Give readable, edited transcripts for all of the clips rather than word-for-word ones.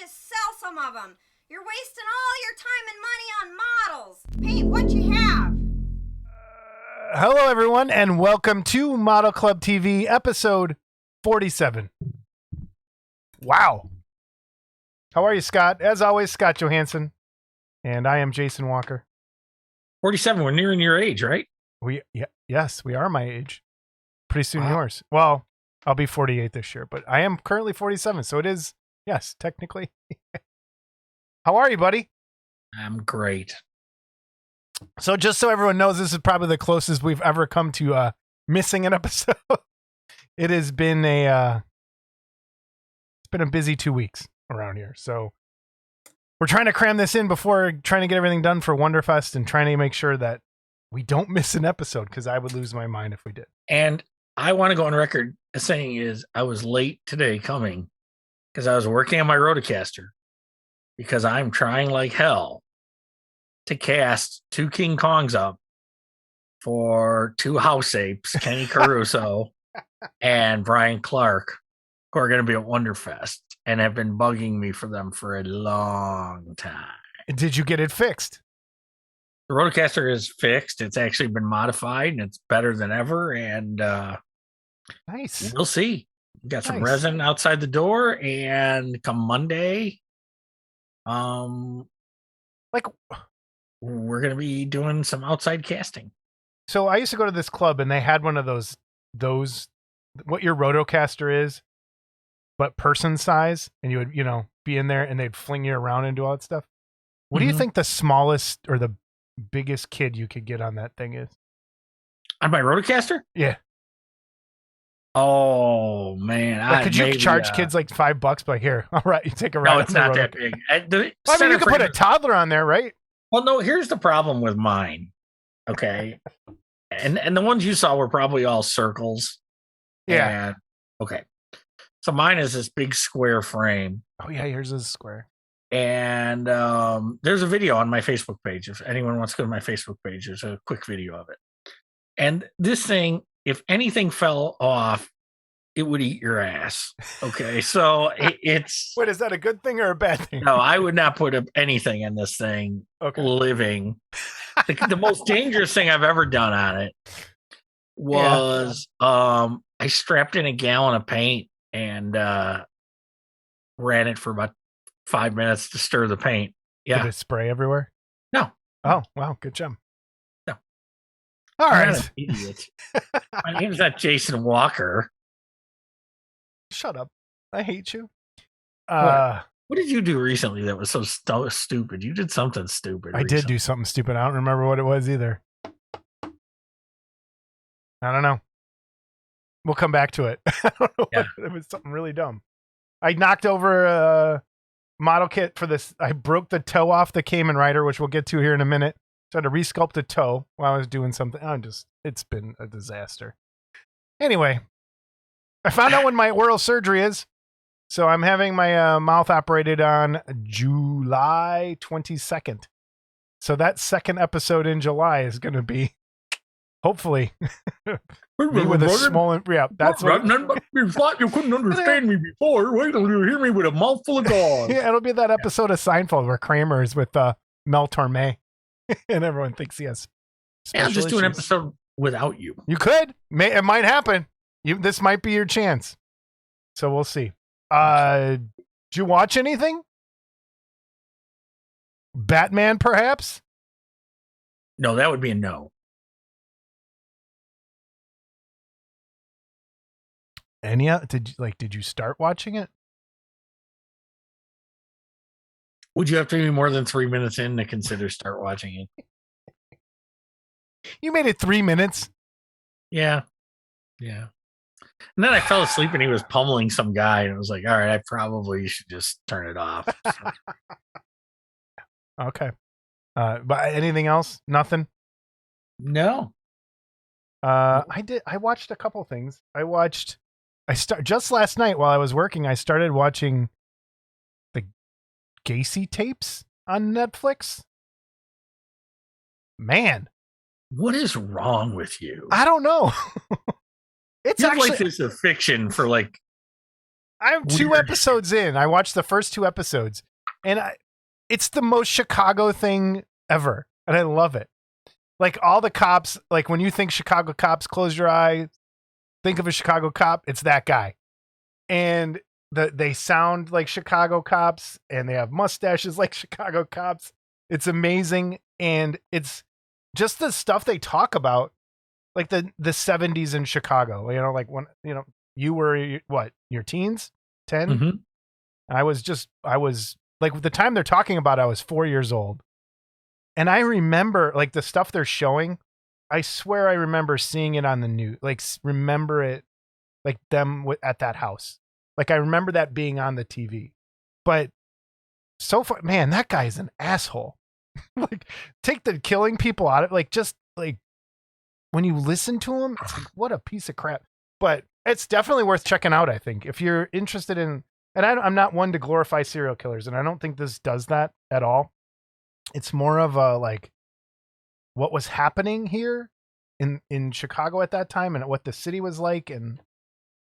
sell some of them. You're wasting all your time and money on models. Paint what you have. Hello, everyone, and welcome to Model Club TV, episode 47. Wow. How are you, Scott? As always, Scott Johansson, and I am Jason Walker. 47, we're nearing your age, right? Yes, we are my age. Pretty soon Wow. yours. Well, I'll be 48 this year, but I am currently 47, so it is, yes, technically. How are you, buddy? I'm great. So just so everyone knows, this is probably the closest we've ever come to missing an episode. It has been a busy 2 weeks around here. So we're trying to cram this in before trying to get everything done for Wonderfest and trying to make sure that we don't miss an episode, because I would lose my mind if we did. And I want to go on record as saying is I was late today coming because I was working on my Rodecaster because I'm trying like hell to cast two King Kongs up for two house apes, Kenny Caruso and Brian Clark, who are going to be at Wonderfest and have been bugging me for them for a long time. Did you get it fixed? The Rodecaster is fixed. It's actually been modified and it's better than ever. And Nice. we'll see. We got some Nice. resin outside the door, and come Monday, Like, we're gonna be doing some outside casting. so I used to go to this club and they had one of those what your Rotocaster is, but person size, and you would, be in there and they'd fling you around and do all that stuff. What do you Mhm. think the smallest or the biggest kid you could get on that thing is? On my Rodecaster? Yeah. Oh man, Like, could you charge kids like $5? Like, here, all right, you take a ride. No, on it's the not Roto- that big. Well, I mean, you could put a toddler on there, right? Well, no. Here's the problem with mine. Okay, and the ones you saw were probably all circles. Yeah. And, okay. So mine is this big square frame. Oh yeah, yours is square. And there's a video on my Facebook page. If anyone wants to go to my Facebook page, there's a quick video of it. And this thing, if anything fell off, it would eat your ass. Okay, so it's... Wait, is that a good thing or a bad thing? No, I would not put anything in this thing Okay. living. The most dangerous thing I've ever done on it was I strapped in a gallon of paint and ran it for about 5 minutes to stir the paint. Did Yeah. it spray everywhere? No. Oh, wow, good job. No. All I'm not right. an idiot. My name's not Jason Walker. Shut up. I hate you. What did you do recently that was so stupid? You did something stupid. I did do something stupid. I don't remember what it was either. I don't know. We'll come back to it. I don't know. Yeah. It was something really dumb. I knocked over a model kit for this. I broke the toe off the Cayman Rider, which we'll get to here in a minute. So I had to resculpt a toe while I was doing something. It's been a disaster. Anyway, I found out when my oral surgery is. So I'm having my mouth operated on July 22nd. So that second episode in July is going to be, hopefully, me with a small... Yeah, that's what... You thought you couldn't understand me before. Wait till you hear me with a mouthful of gauze. Yeah, it'll be that episode of Seinfeld where Kramer is with Mel Torme. And everyone thinks he has Yeah, I'll special just do an issues. episode without you. You could. It might happen. This might be your chance. So we'll see. Did you watch anything? Batman, perhaps? No, that would be a no. Did you start watching it? Would you have to be more than 3 minutes in to consider start watching it? You made it 3 minutes. Yeah. Yeah. And then I fell asleep and he was pummeling some guy, and I was like, all right, I probably should just turn it off. So, Okay. But anything else? Nothing? no. I watched a couple things. Just last night while I was working, I started watching the Gacy tapes on Netflix. Man, What is wrong with you? I don't know. It's You have actually like this a fiction for like I'm 2 Weird. episodes in. I watched the first 2 episodes, and it's the most Chicago thing ever, and I love it. Like all the cops, like when you think Chicago cops, close your eye, think of a Chicago cop. It's that guy, and they sound like Chicago cops, and they have mustaches like Chicago cops. It's amazing, and it's just the stuff they talk about, like the 70s in Chicago. You know, like when you were what, your teens, 10. Mm-hmm. I was like, the time they're talking about, I was 4 years old. And I remember like the stuff they're showing. I swear I remember seeing it on the news, like remember it, like them at that house. Like I remember that being on the TV. But so far, man, that guy is an asshole. Like take the killing people out of, like, just like when you listen to him, it's like, what a piece of crap. But it's definitely worth checking out, I think, if you're interested in. And I'm not one to glorify serial killers, and I don't think this does that at all. It's more of a like what was happening here in Chicago at that time and what the city was like. And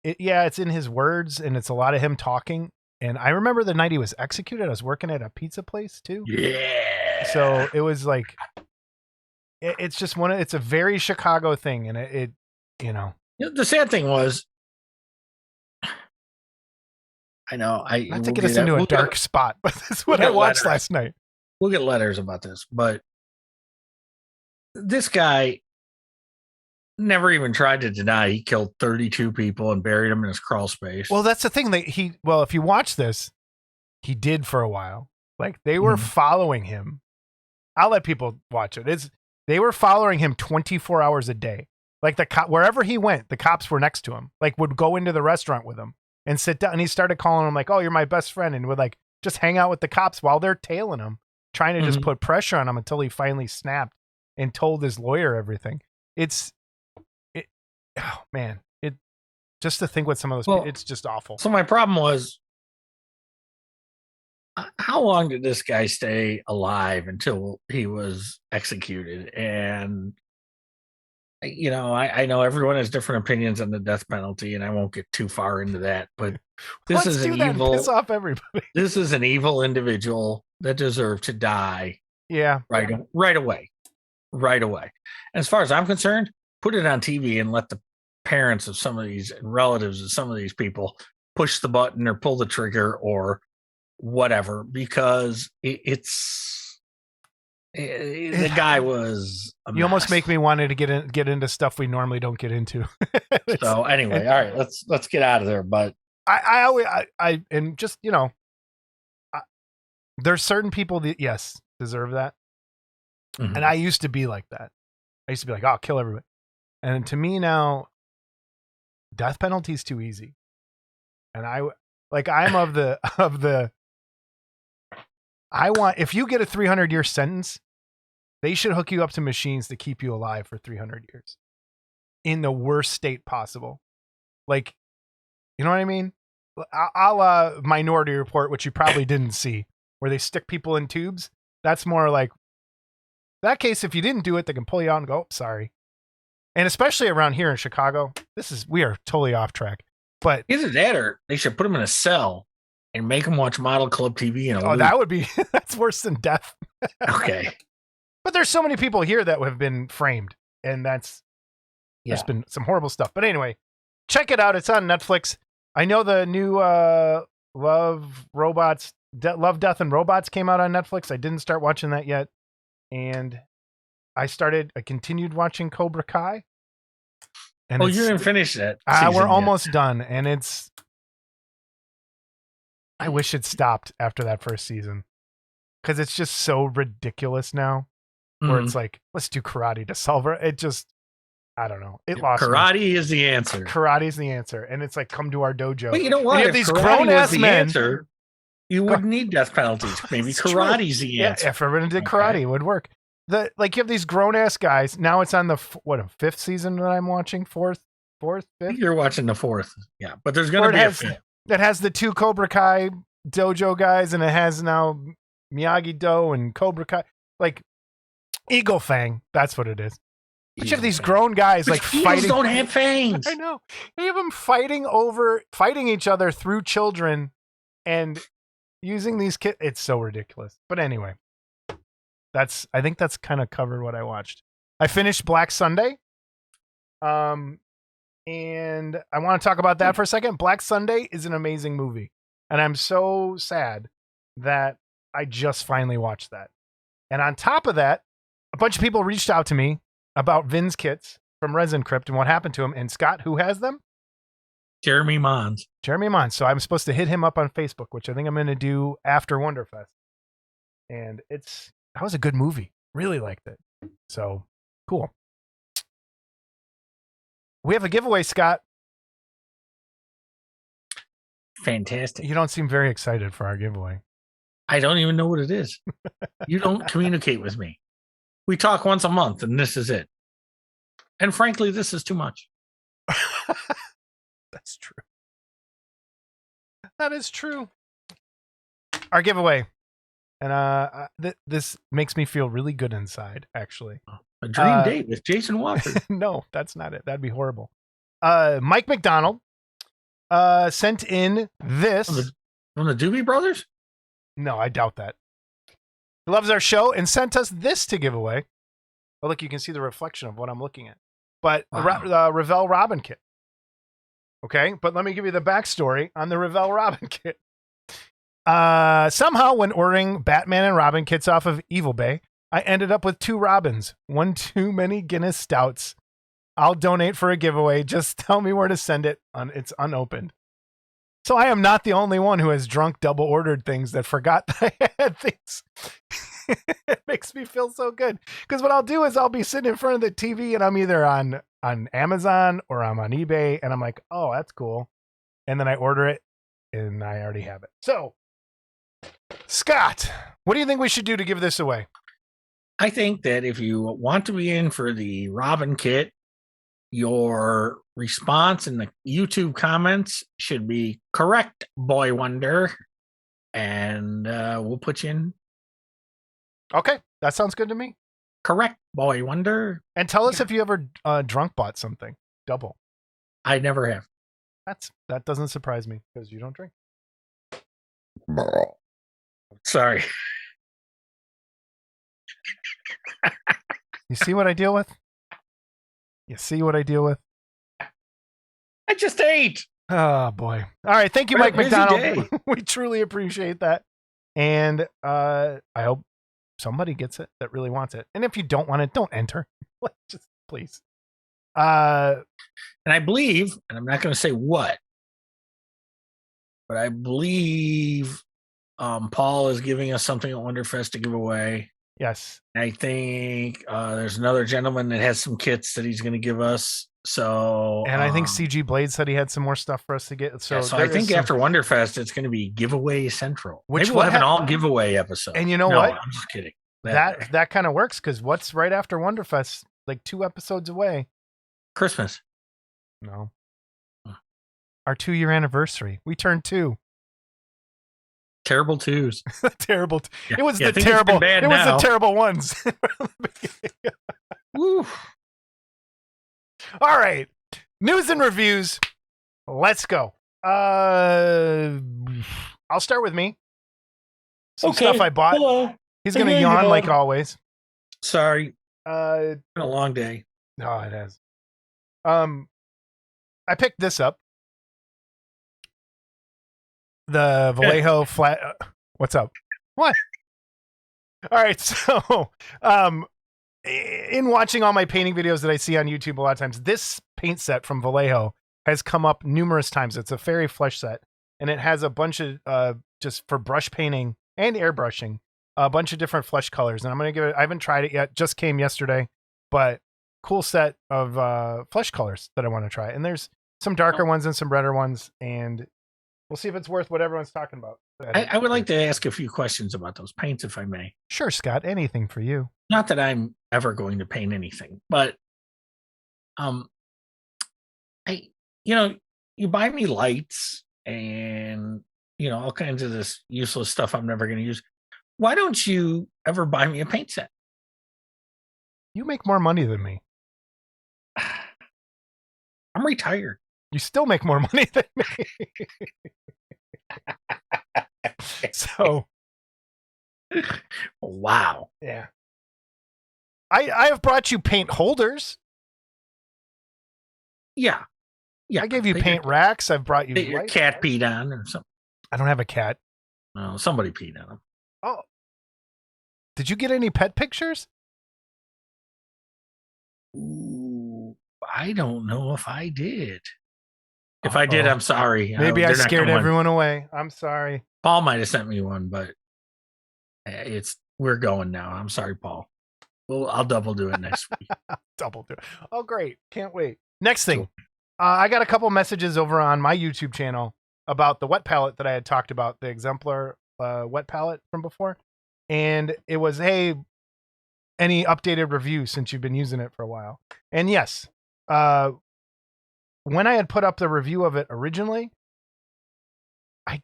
it's in his words, and it's a lot of him talking. And I remember the night he was executed, I was working at a pizza place too. Yeah. So it was like, it's just it's a very Chicago thing. And it The sad thing was, I know not to get us into a dark spot, but that's what I watched last night. We'll get letters about this, but this guy never even tried to deny he killed 32 people and buried them in his crawl space. Well, that's the thing that if you watch this, he did for a while. Like they were following him. I'll let people watch it. They were following him 24 hours a day. Like wherever he went, the cops were next to him, like would go into the restaurant with him and sit down. And he started calling him like, "Oh, you're my best friend." And would like just hang out with the cops while they're tailing him, trying to just put pressure on him until he finally snapped and told his lawyer everything. Oh man, just to think what some of those, it's just awful. So my problem was, how long did this guy stay alive until he was executed? And I know everyone has different opinions on the death penalty, and I won't get too far into that. But this is an evil. Piss off everybody. This is an evil individual that deserved to die. Yeah, right away. As far as I'm concerned, put it on TV and let the parents of some of these and relatives of some of these people push the button or pull the trigger or whatever, because the guy was a mess. You almost make me want to get into stuff we normally don't get into. So anyway, all right, let's get out of there. But I and just there's certain people that deserve that, and I used to be like that. I used to be like, "Oh, kill everybody," and to me now, death penalty is too easy. And I'm of the. I want, if you get a 300-year sentence, they should hook you up to machines to keep you alive for 300 years in the worst state possible. Like, you know what I mean? A la Minority Report, which you probably didn't see, where they stick people in tubes. That's more like that case. If you didn't do it, they can pull you out and go, "Oh, sorry." And especially around here in Chicago, we are totally off track. But either that or they should put them in a cell and make them watch Model Club TV. That would be, that's worse than death. Okay. But there's so many people here that have been framed, and there's been some horrible stuff. But anyway, check it out. It's on Netflix. I know the new Love, Death, and Robots came out on Netflix. I didn't start watching that yet. And I continued watching Cobra Kai. And you didn't finish that. We're almost done. And I wish it stopped after that first season, because it's just so ridiculous now, where it's like, let's do karate to solve it. It just, I don't know. It lost karate me. is the answer. Karate is the answer. And it's like, come to our dojo. But you know what? You have these grown ass men. You wouldn't need death penalties. Maybe karate's the answer. Yeah, if everyone did karate, it would work. You have these grown ass guys. Now it's on the fifth season that I'm watching. Fourth, fifth. You're watching the fourth. Yeah, but there's going to be a fifth. That has the 2 Cobra Kai dojo guys, and it has now Miyagi-Do and Cobra Kai, like Eagle Fang. That's what it is. But you have these grown guys like Eagles fighting. don't have fangs. I know. You have them fighting each other through children and using these kids. It's so ridiculous. But anyway, I think that's kind of covered what I watched. I finished Black Sunday. And I want to talk about that for a second. Black Sunday is an amazing movie. And I'm so sad that I just finally watched that. And on top of that, a bunch of people reached out to me about Vin's kits from Resin Crypt and what happened to him. And Scott, who has them? Jeremy Mons. So I'm supposed to hit him up on Facebook, which I think I'm going to do after Wonderfest. And that was a good movie. Really liked it. So cool. We have a giveaway, Scott. Fantastic. You don't seem very excited for our giveaway. I don't even know what it is. You don't communicate with me. We talk once a month, and this is it. And frankly, this is too much. That's true. That is true. Our giveaway. And this makes me feel really good inside, actually. A dream date with Jason Walker. No, that's not it. That'd be horrible. Mike McDonald sent in this. From the Doobie Brothers? No, I doubt that. He loves our show and sent us this to give away. Oh, look, you can see the reflection of what I'm looking at. But the Revell Robin kit. Okay, but let me give you the backstory on the Revell Robin kit. Somehow, when ordering Batman and Robin kits off of Evil Bay, I ended up with 2 Robins, one too many Guinness Stouts. I'll donate for a giveaway. Just tell me where to send it. It's unopened. So I am not the only one who has drunk double ordered things that forgot that I had things. It makes me feel so good. Because what I'll do is I'll be sitting in front of the TV and I'm either on Amazon or I'm on eBay and I'm like, oh, that's cool. And then I order it and I already have it. So, Scott, what do you think we should do to give this away? I think that if you want to be in for the Robin kit, your response in the YouTube comments should be correct, Boy Wonder, and we'll put you in. Okay, that sounds good to me. Correct, Boy Wonder. And tell us if you ever drunk bought something double. I never have. That doesn't surprise me because you don't drink. Sorry. You see what I deal with? I just ate. Oh, boy. All right. Thank you, Mike McDonald. We truly appreciate that. And I hope somebody gets it that really wants it. And if you don't want it, don't enter. Just please. And I believe, and I'm not going to say what, but I believe Paul is giving us something at Wonderfest to give away. Yes. I think there's another gentleman that has some kits that he's going to give us. So, and I think CG Blade said he had some more stuff for us to get. So, I think after Wonderfest, it's going to be giveaway central. Which maybe we'll have an all giveaway episode. And you know what? I'm just kidding. That kind of works because what's right after Wonderfest? Like 2 episodes away. Christmas. No. Our 2-year anniversary. We turned 2. Terrible 2s. Terrible. Yeah. It was the terrible. It was the terrible ones. Woo. All right. News and reviews. Let's go. I'll start with me. Some stuff I bought. Hello. He's going to yawn like always. Sorry. Been a long day. No, it has. I picked this up. The Vallejo flat. What's up? What? All right. So, in watching all my painting videos that I see on YouTube a lot of times, this paint set from Vallejo has come up numerous times. It's a fairy flesh set, and it has a bunch of just for brush painting and airbrushing, a bunch of different flesh colors. And I'm going to give it, I haven't tried it yet, just came yesterday, but cool set of flesh colors that I want to try. And there's some darker ones and some redder ones, and we'll see if it's worth what everyone's talking about. I would like to ask a few questions about those paints, if I may. Sure, Scott. Anything for you. Not that I'm ever going to paint anything, but you buy me lights and all kinds of this useless stuff I'm never going to use. Why don't you ever buy me a paint set? You make more money than me. I'm retired. You still make more money than me. So, Wow. yeah. I have brought you paint holders. Yeah. Yeah. I gave you That paint your, racks. I've brought you that your light- cat peed on or something. I don't have a cat. No, somebody peed on him. Oh. Did you get any pet pictures? Ooh, I don't know if I did. If I did, Uh-oh. I'm sorry. Maybe I They're not scared coming. everyone away. I'm sorry. Paul might have sent me one, but we're going now. I'm sorry, Paul. Well, I'll double do it next week. Double do. Oh, great. Can't wait. Next thing. Cool. I got a couple messages over on my YouTube channel about the wet palette that I had talked about, the exemplar wet palette from before. And it was, hey, any updated review since you've been using it for a while? And yes, when I had put up the review of it originally,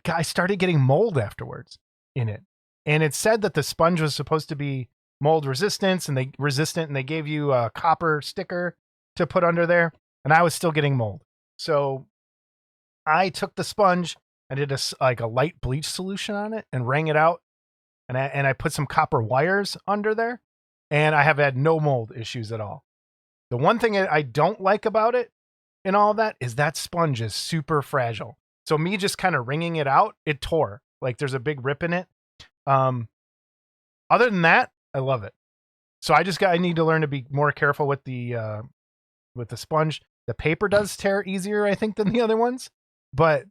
I started getting mold afterwards in it. And it said that the sponge was supposed to be mold resistant, and they gave you a copper sticker to put under there, and I was still getting mold. So I took the sponge and did a light bleach solution on it and wrung it out, and I put some copper wires under there, and I have had no mold issues at all. The one thing I don't like about it and all of that is that sponge is super fragile. So me just kind of wringing it out, it tore. Like there's a big rip in it. Other than that, I love it. So I need to learn to be more careful with the sponge. The paper does tear easier, I think, than the other ones, but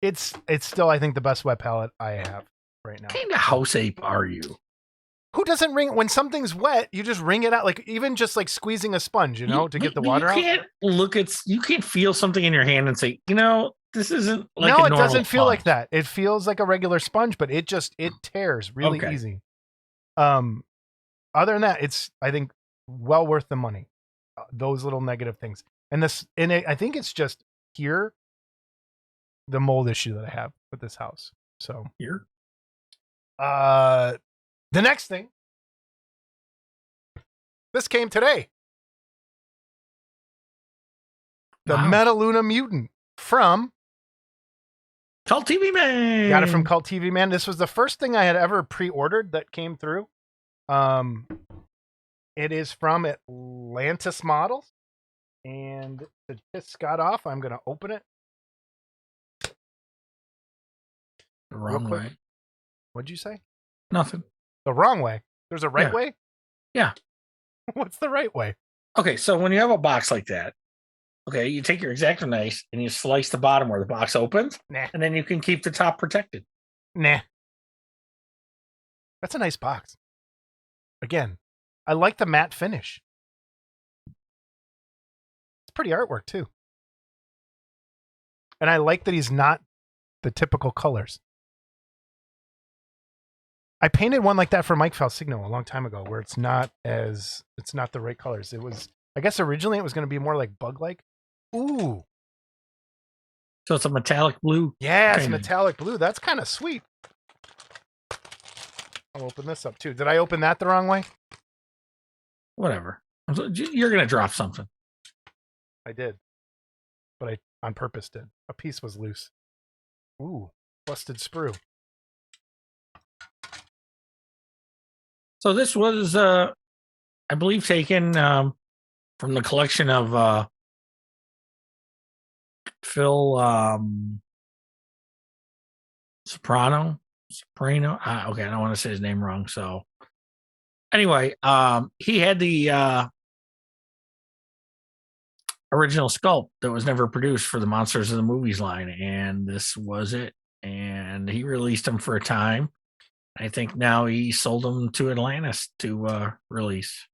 it's still, I think, the best wet palette I have right now. What kind of house ape are you? Who doesn't wring when something's wet? You just wring it out, like even just like squeezing a sponge, to get the water out. You can't feel something in your hand and say, this isn't like no, a it normal doesn't feel like sponge. that. It feels like a regular sponge, but it tears really Okay. easy. Other than that, it's, I think, well worth the money. Those little negative things, I think it's just here the mold issue that I have with this house. So Here, the next thing, this came today. The Wow. Metaluna Mutant from Cult TV Man. Got it from Cult TV Man. This was the first thing I had ever pre-ordered that came through. It is from Atlantis Models, and to piss Scott off, I'm going to open it. The wrong quick. way. What'd you say? Nothing. The wrong way. There's a right Yeah. way? Yeah. What's the right way? Okay, so when you have a box like that, okay, you take your X-Acto knife and you slice the bottom where the box opens, Nah. and then you can keep the top protected. Nah. That's a nice box. Again, I like the matte finish. It's pretty artwork, too. And I like that he's not the typical colors. I painted one like that for Mike Falsigno a long time ago, where it's not the right colors. It was, I guess originally it was going to be more like bug-like. Ooh. So it's a metallic blue. Yeah, it's Kinda. metallic blue. That's kind of sweet. I'll open this up too. Did I open that the wrong way? Whatever. You're going to drop something. I did. But I on purpose did. A piece was loose. Ooh, busted sprue. So this was, I believe, taken from the collection of Phil Soprano. Okay, I don't want to say his name wrong. So anyway, he had the original sculpt that was never produced for the Monsters of the Movies line, and this was it. And he released them for a time. I think now he sold them to Atlantis to release.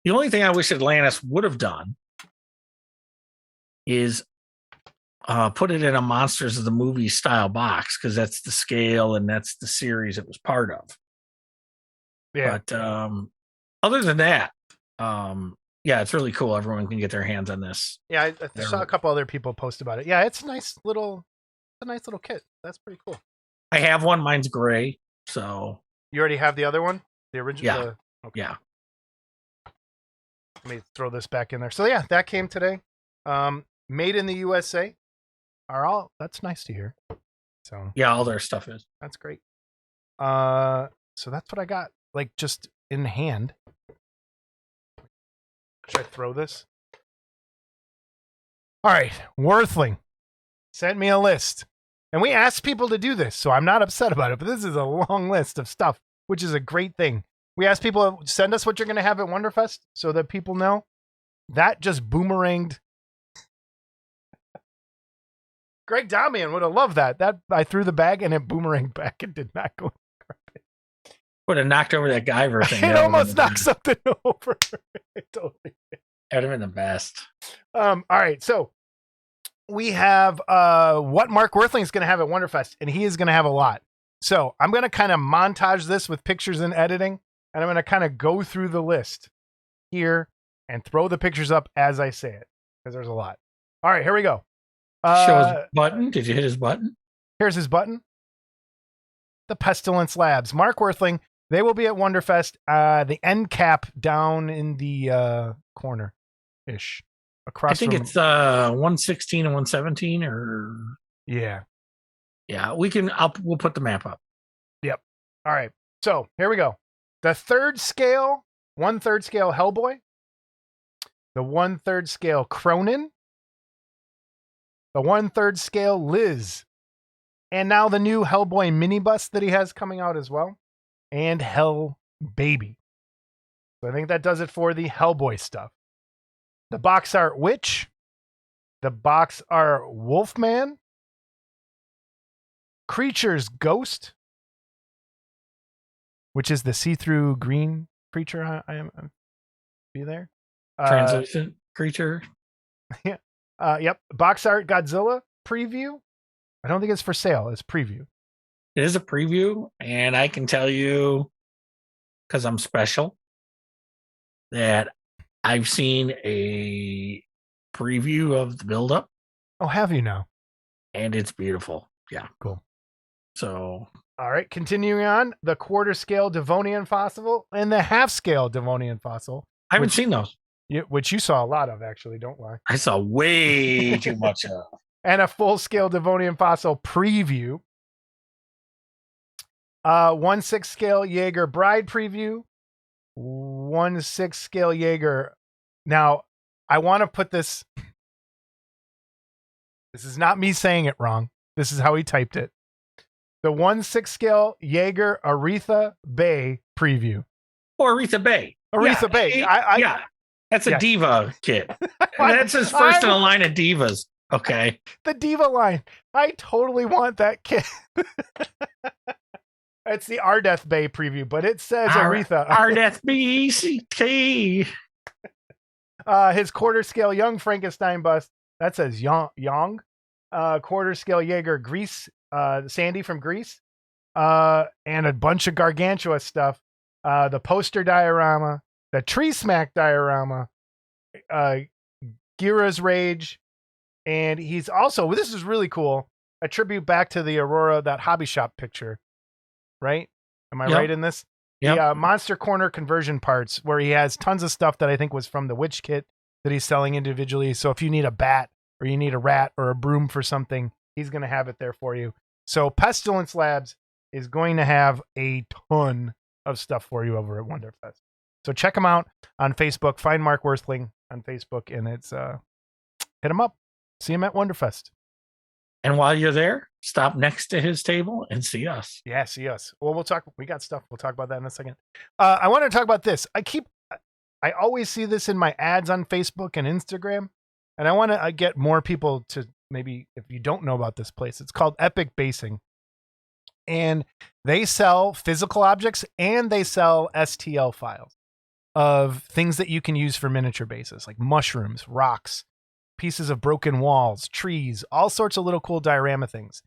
The only thing I wish Atlantis would have done is put it in a Monsters of the Movies style box, because that's the scale and that's the series it was part of. Yeah. But other than that, yeah, it's really cool. Everyone can get their hands on this. Yeah, I saw a couple other people post about it. Yeah, it's a nice little kit. That's pretty cool. I have one. Mine's gray. So you already have the other one? The original? Yeah. Okay. Yeah. Let me throw this back in there. So yeah, that came today. Made in the USA. That's nice to hear. So Yeah, all their stuff is. that's great. So that's what I got, like, just in hand. Should I throw this? All right, Worthling sent me a list. And we asked people to do this, so I'm not upset about it, but this is a long list of stuff, which is a great thing. We asked people to send us what you're going to have at Wonderfest so that people know. That just boomeranged. Greg Damian would have loved that. That I threw the bag and it boomeranged back and did not go. Would have knocked over that Guyver thing. It almost knocked something over. It totally did. That would have been the best. All right, so we have what Mark Worthling is going to have at Wonderfest, and he is going to have a lot. So I'm going to kind of montage this with pictures and editing, and I'm going to kind of go through the list here and throw the pictures up as I say it, because there's a lot. All right, here we go. Show his button. Did you hit his button? Here's his button. The Pestilence Labs. Mark Worthling. They will be at Wonderfest. The end cap down in the corner-ish. Across I think from, it's 116 and 117, or yeah. We'll put the map up. Yep. All right. So here we go. The 1/3 scale Hellboy. The 1/3 scale Cronin. The 1/3 scale Liz. And now the new Hellboy minibus that he has coming out as well. And Hell Baby. So I think that does it for the Hellboy stuff. The box art Witch. The box art Wolfman. Creature's Ghost, which is the see-through green creature. I am be there. Translucent creature. Yeah. Yep. Box art Godzilla preview. I don't think it's for sale. It's preview. It is a preview, and I can tell you, because I'm special, that I've seen a preview of the build-up. Oh, have you now? And it's beautiful. Yeah. Cool. So. All right. Continuing on, the 1/4 scale Devonian fossil and the 1/2 scale Devonian fossil. I haven't seen those. Which you saw a lot of, actually. Don't lie. I saw way too much of. And a full scale Devonian fossil preview. 1/6 scale Jaeger Bride preview. 1/6 scale Jaeger. Now, I want to put this. This is not me saying it wrong. This is how he typed it. The 1/6 scale Jaeger Aretha Bay preview. Or Aretha Bay. Aretha Bay. Yeah. That's a diva kit. That's his first in a line of divas. Okay. The diva line. I totally want that kit. It's the Ardeth Bay preview, but it says Aretha. Ardeth BCT. His 1/4 scale Young Frankenstein bust. That says Young. 1/4 scale Jaeger Grease. Sandy from Grease. And a bunch of Gargantua stuff. The poster diorama. The Tree Smack diorama. Gira's Rage. And he's also, this is really cool, a tribute back to the Aurora, that hobby shop picture. Right? Am I right in this? Yeah. The Monster Corner conversion parts, where he has tons of stuff that I think was from the Witch kit that he's selling individually. So if you need a bat or you need a rat or a broom for something, he's going to have it there for you. So Pestilence Labs is going to have a ton of stuff for you over at Wonderfest. So check him out on Facebook. Find Mark Worthling on Facebook, and it's hit him up. See him at Wonderfest. And while you're there, stop next to his table and see us. Yeah, see us. Well, we'll talk. We got stuff. We'll talk about that in a second. I want to talk about this. I always see this in my ads on Facebook and Instagram, and I want to get more people to, maybe if you don't know about this place, it's called Epic Basing. And they sell physical objects and they sell STL files of things that you can use for miniature bases, like mushrooms, rocks, pieces of broken walls, trees, all sorts of little cool diorama things.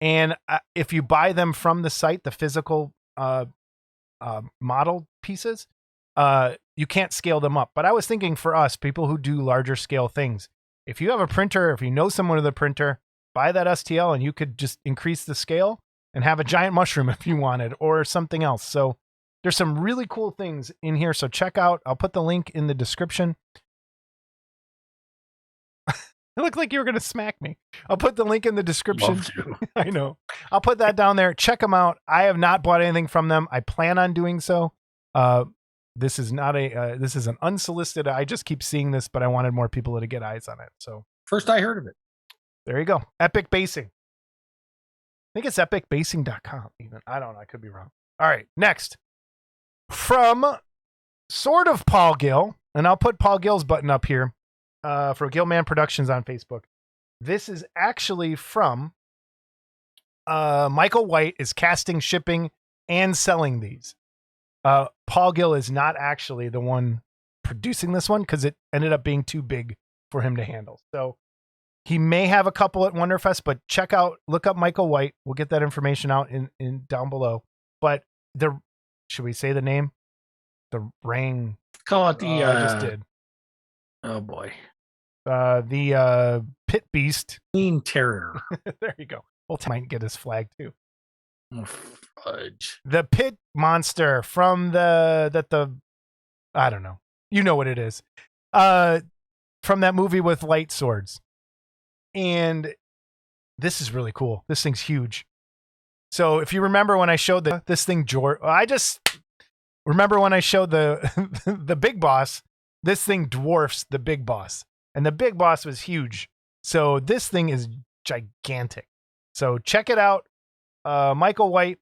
And if you buy them from the site, the physical model pieces, you can't scale them up. But I was thinking, for us, people who do larger scale things, if you have a printer, if you know someone with a printer, buy that STL and you could just increase the scale and have a giant mushroom if you wanted, or something else. So There's some really cool things in here, so check out. I'll put the link in the description. It looked like you were going to smack me. I'll put the link in the description. I know. I'll put that down there. Check them out. I have not bought anything from them. I plan on doing so. This is not this is an unsolicited. I just keep seeing this, but I wanted more people to get eyes on it. So first I heard of it. There you go. Epic Basing. I think it's epicbasing.com even. I don't know. I could be wrong. All right. Next. From sort of Paul Gill, and I'll put Paul Gill's button up here. For Gillman Productions on Facebook. This is actually from Michael White is casting, shipping, and selling these. Paul Gill is not actually the one producing this one because it ended up being too big for him to handle. So he may have a couple at Wonderfest, but look up Michael White. We'll get that information out in down below. But should we say the name? The Rang. Call it the. I just did. Oh boy. The Pit Beast. Queen Terror. There you go. Well, might get his flag too. Oh, fudge. The Pit Monster from I don't know. You know what it is. From that movie with light swords. And this is really cool. This thing's huge. So if you remember when I showed this thing, I just remember when I showed the Big Boss, this thing dwarfs the Big Boss. And the Big Boss was huge. So this thing is gigantic. So check it out. Michael White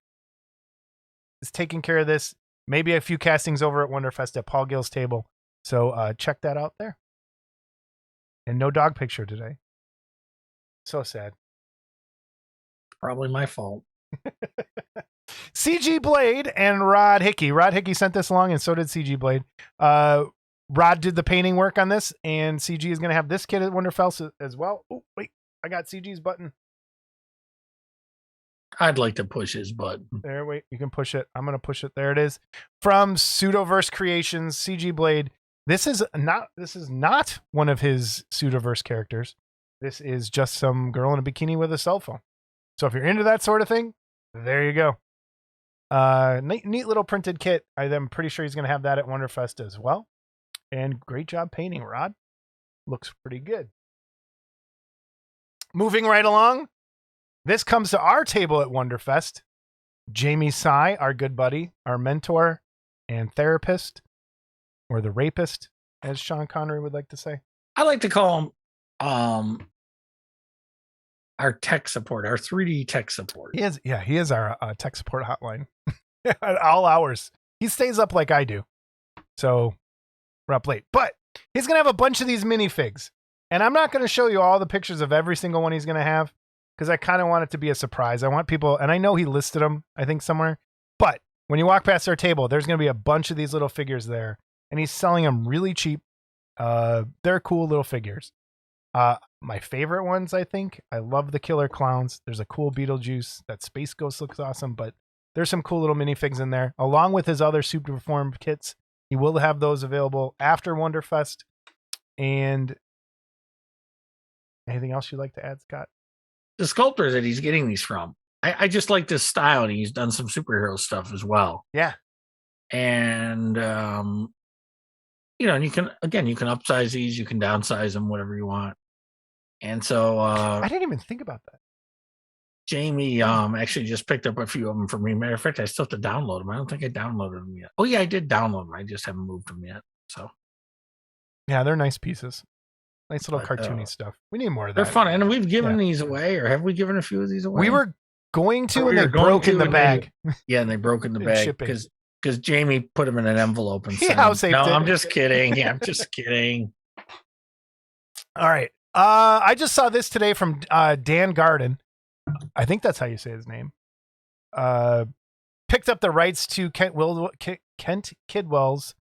is taking care of this. Maybe a few castings over at Wonderfest at Paul Gill's table. So check that out there. And no dog picture today. So sad. Probably my fault. CG Blade and Rod Hickey. Rod Hickey sent this along, and so did CG Blade. Rod did the painting work on this, and CG is going to have this kit at Wonderfest as well. Oh, wait, I got CG's button. I'd like to push his button. There, wait, you can push it. I'm going to push it. There it is. From Pseudoverse Creations, CG Blade. This is not one of his Pseudoverse characters. This is just some girl in a bikini with a cell phone. So if you're into that sort of thing, there you go. Neat little printed kit. I'm pretty sure he's going to have that at Wonderfest as well. And great job painting, Rod. Looks pretty good. Moving right along. This comes to our table at Wonderfest. Jamie Sy, our good buddy, our mentor and therapist, or the rapist, as Sean Connery would like to say. I like to call him our tech support, our 3D tech support. He is our tech support hotline at all hours. He stays up like I do. So we're up late. But he's going to have a bunch of these minifigs. And I'm not going to show you all the pictures of every single one he's going to have because I kind of want it to be a surprise. I want people, and I know he listed them, I think, somewhere. But when you walk past our table, there's going to be a bunch of these little figures there. And he's selling them really cheap. They're cool little figures. My favorite ones, I think. I love the Killer Clowns. There's a cool Beetlejuice. That Space Ghost looks awesome. But there's some cool little minifigs in there, along with his other super performed kits. He will have those available after Wonderfest. And anything else you'd like to add, Scott? The sculptors that he's getting these from. I just like this style, and he's done some superhero stuff as well. Yeah. And and you can upsize these, you can downsize them, whatever you want. And so I didn't even think about that. Jamie actually just picked up a few of them for me. Matter of fact, I still have to download them. I don't think I downloaded them yet. Oh yeah, I did download them. I just haven't moved them yet. So yeah, they're nice pieces. Nice little cartoony stuff. We need more of that. They're fun. And we've given these away, or have we given a few of these away? We were going to, and they broke in the bag. And they broke in the bag because Jamie put them in an envelope and sent them. No, I'm just kidding. Yeah, I'm just kidding. All right. I just saw this today from Dan Garden. I think that's how you say his name. Picked up the rights to Kent Kidwell's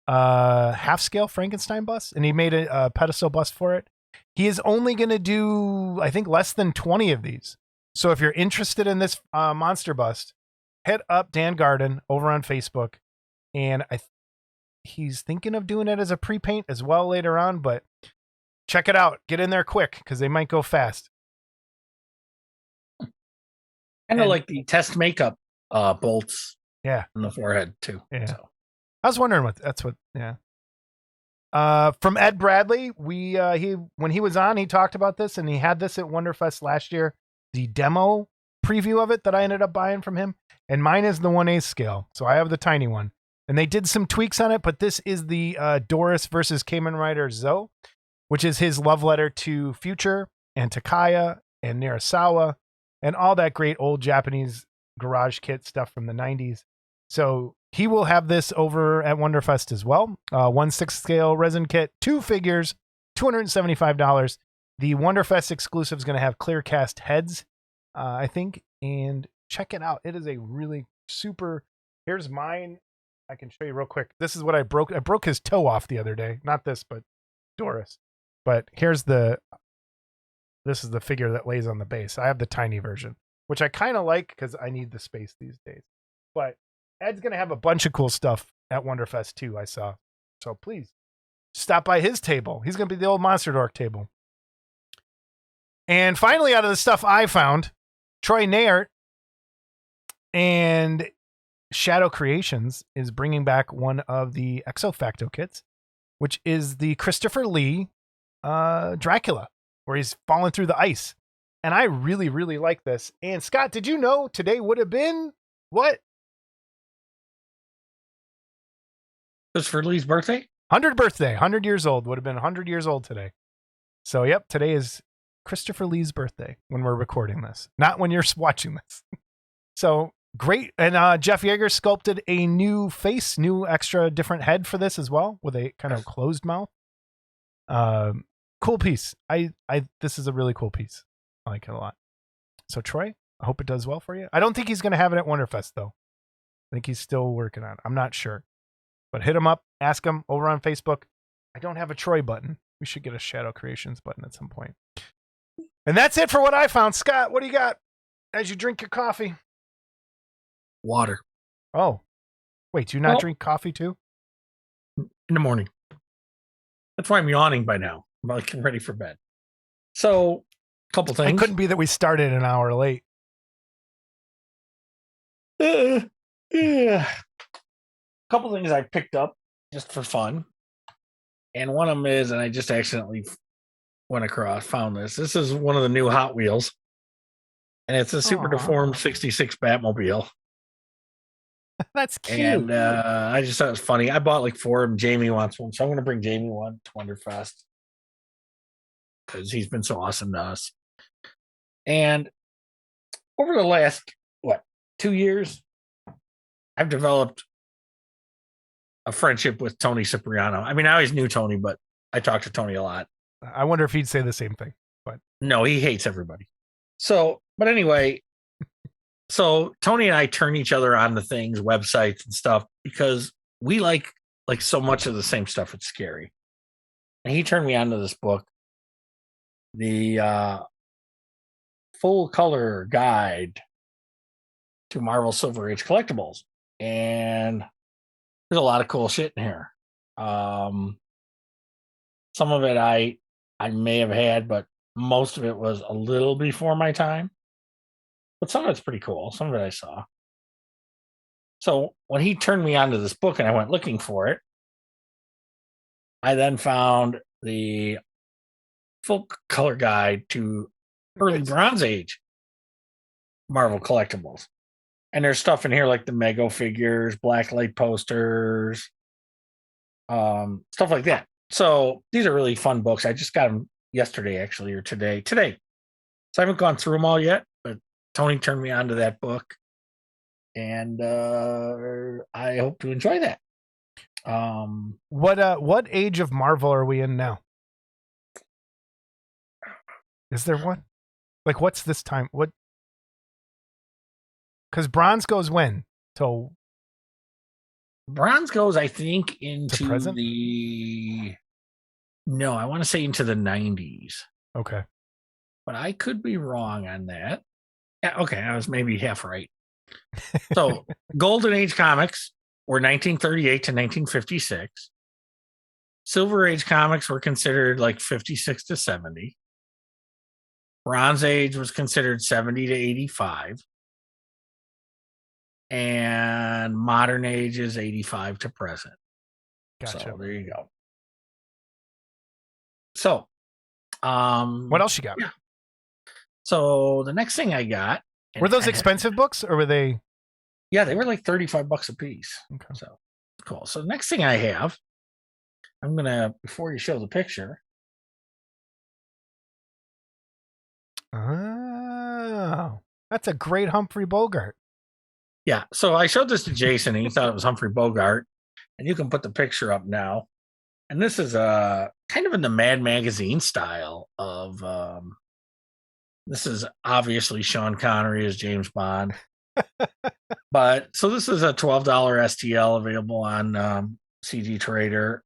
half-scale Frankenstein bust, and he made a pedestal bust for it. He is only going to do, I think, less than 20 of these. So if you're interested in this monster bust, hit up Dan Garden over on Facebook. And he's thinking of doing it as a pre-paint as well later on, but check it out. Get in there quick because they might go fast. Kind of like the test makeup bolts. Yeah. on the forehead too. Yeah. So. I was wondering yeah. From Ed Bradley, when he was on, he talked about this, and he had this at Wonderfest last year, the demo preview of it that I ended up buying from him. And mine is the 1/8 scale, so I have the tiny one. And they did some tweaks on it, but this is the Doris versus Kamen Rider Zoe, which is his love letter to Future and Takaya and Nirasawa and all that great old Japanese garage kit stuff from the 90s. So he will have this over at Wonderfest as well. 1/6 scale resin kit, 2 figures, $275. The Wonderfest exclusive is going to have clear cast heads, I think. And check it out. It is a really super. Here's mine. I can show you real quick. This is what I broke. I broke his toe off the other day. Not this, but Doris. But this is the figure that lays on the base. I have the tiny version, which I kind of like because I need the space these days. But Ed's going to have a bunch of cool stuff at Wonderfest too, I saw. So please stop by his table. He's going to be the old Monster Dork table. And finally, out of the stuff I found, Troy Nayert and Shadow Creations is bringing back one of the Exo Facto kits, which is the Christopher Lee Dracula, where he's falling through the ice. And I really, really like this. And Scott, did you know today would have been what? Christopher Lee's birthday? 100th birthday, 100 years old, would have been 100 years old today. So, yep, today is Christopher Lee's birthday when we're recording this, not when you're watching this. So great. And Jeff Yeager sculpted a new face, new extra different head for this as well, with a kind of closed mouth. Cool piece. This is a really cool piece. I like it a lot. So Troy, I hope it does well for you. I don't think he's going to have it at Wonderfest though. I think he's still working on it. I'm not sure, but hit him up, ask him over on Facebook. I don't have a Troy button. We should get a Shadow Creations button at some point. And that's it for what I found. Scott, what do you got as you drink your coffee? Water. Oh, wait, do you not drink coffee too? In the morning. That's why I'm yawning by now. I'm like getting ready for bed. So, a couple things. It couldn't be that we started an hour late. Yeah. A couple things I picked up just for fun. And one of them is, and I just accidentally found this. This is one of the new Hot Wheels. And it's a super deformed 66 Batmobile. That's cute. And I just thought it was funny. I bought like 4 of them. Jamie wants one. So I'm going to bring Jamie one to Wonderfest. Because he's been so awesome to us. And over the last, 2 years, I've developed a friendship with Tony Cipriano. I mean, I always knew Tony, but I talked to Tony a lot. I wonder if he'd say the same thing. But no, he hates everybody. So, but anyway, so Tony and I turn each other on to things, websites and stuff, because we like so much of the same stuff. It's scary. And he turned me on to this book, the full color guide to Marvel Silver Age collectibles. And there's a lot of cool shit in here. Some of it I may have had, but most of it was a little before my time. But some of it's pretty cool. Some of it I saw. So when he turned me onto this book and I went looking for it, I then found the full color guide to early Bronze Age Marvel collectibles. And there's stuff in here like the Mego figures, blacklight posters, stuff like that. So these are really fun books. I just got them yesterday, actually, or today. So I haven't gone through them all yet, but Tony turned me on to that book. And I hope to enjoy that. What age of Marvel are we in now? Is there one? Like, what's this time? What? Because Bronze goes when? Till Bronze goes, I think, into present? No, I want to say into the 90s. Okay. But I could be wrong on that. Yeah, okay, I was maybe half right. So, Golden Age comics were 1938 to 1956. Silver Age comics were considered like 56 to 70. Bronze Age was considered 70 to 85. and modern age is 85 to present. Gotcha. So there you go. So, what else you got? Yeah. So the next thing I got, were those expensive books, or were they? Yeah, they were like $35 a piece. Okay. So cool. So the next thing I have, I'm gonna, before you show the picture. Oh, that's a great Humphrey Bogart. Yeah. So I showed this to Jason, and he thought it was Humphrey Bogart, and you can put the picture up now. And this is kind of in the Mad Magazine style of. This is obviously Sean Connery as James Bond. But so this is a $12 STL available on CG Trader.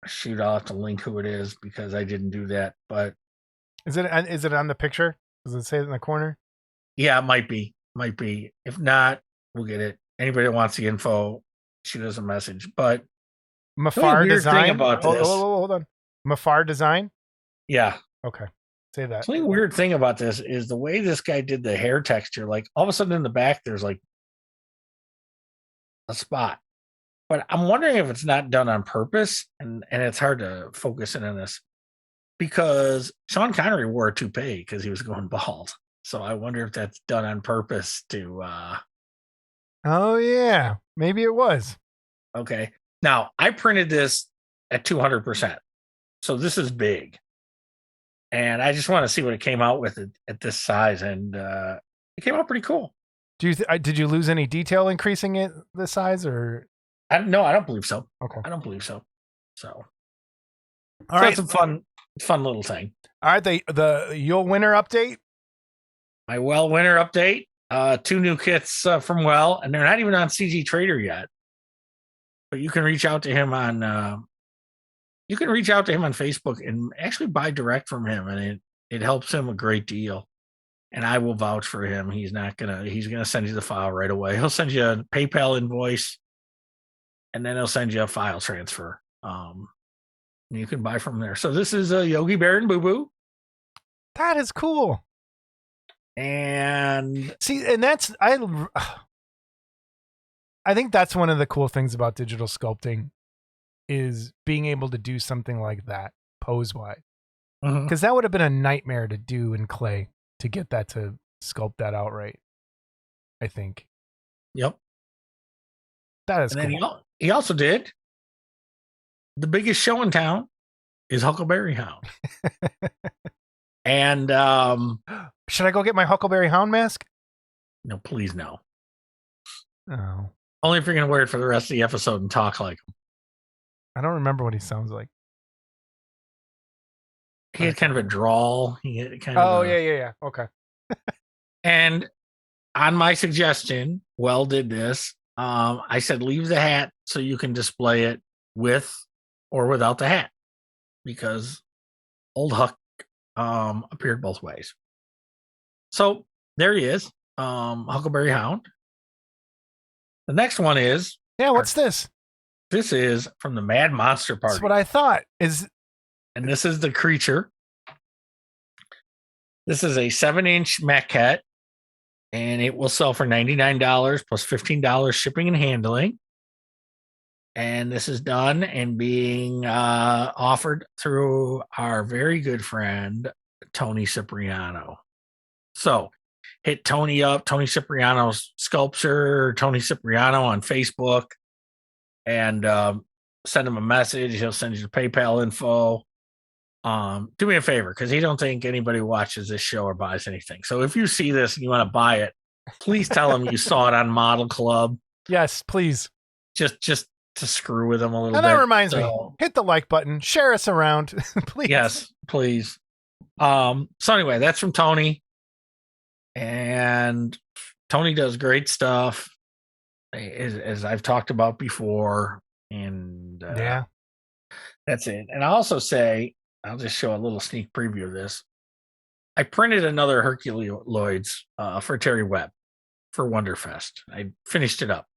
Shoot, I'll have to link who it is because I didn't do that. But is it on the picture? Does it say it in the corner? Yeah, it might be. If not, we'll get it. Anybody that wants the info, shoot us a message. But Mafar design. Thing about this. Hold on. Mafar design. Yeah. Okay. Say that. The only weird thing about this is the way this guy did the hair texture. Like all of a sudden in the back, there's like a spot. But I'm wondering if it's not done on purpose, and it's hard to focus in on this because Sean Connery wore a toupee because he was going bald. So I wonder if that's done on purpose to. Oh yeah, maybe it was. Okay. Now I printed this at 200%, so this is big. And I just want to see what it came out with at this size, and it came out pretty cool. Did you lose any detail increasing it the size, or? No, I don't believe so. Okay, I don't believe so. So, all right, that's a fun little thing. All right, the Yule winter update. My Well winter update. 2 new kits from Well, and they're not even on CG Trader yet. But you can reach out to him on. You can reach out to him on Facebook and actually buy direct from him, and it helps him a great deal. And I will vouch for him. He's gonna send you the file right away. He'll send you a PayPal invoice, and then he'll send you a file transfer. And you can buy from there. So this is a Yogi Bear and Boo Boo. That is cool. And see, and that's I think that's one of the cool things about digital sculpting is being able to do something like that pose wise, because that would have been a nightmare to do in clay to get that to sculpt that out right. I think. Yep. That is and cool. Then he also did the biggest show in town is Huckleberry Hound. And should I go get my Huckleberry Hound mask? No, please no. Oh. Only if you're going to wear it for the rest of the episode and talk like him. I don't remember what he sounds like. He had kind of a drawl. He had kind of yeah. Okay. And on my suggestion, Well did this. I said leave the hat so you can display it with or without the hat, because old Huck appeared both ways. So there he is, Huckleberry Hound. The next one is what's this? This is from the Mad Monster Party. That's what I thought. And this is the creature. This is a 7-inch maquette, and it will sell for $99 plus $15 shipping and handling. And this is done and being offered through our very good friend, Tony Cipriano. So hit Tony up, Tony Cipriano's Sculpture, Tony Cipriano on Facebook, and send him a message. He'll send you the PayPal info. Do me a favor, because he don't think anybody watches this show or buys anything. So if you see this and you want to buy it, please tell him you saw it on Model Club. Yes, please. Just to screw with him a little bit. And that reminds me, hit the like button, share us around, please. Yes, please. So anyway, that's from Tony. And Tony does great stuff, as I've talked about before. And yeah, that's it. And I'll also say, I'll just show a little sneak preview of this. I printed another Herculoids for Terry Webb for Wonderfest. I finished it up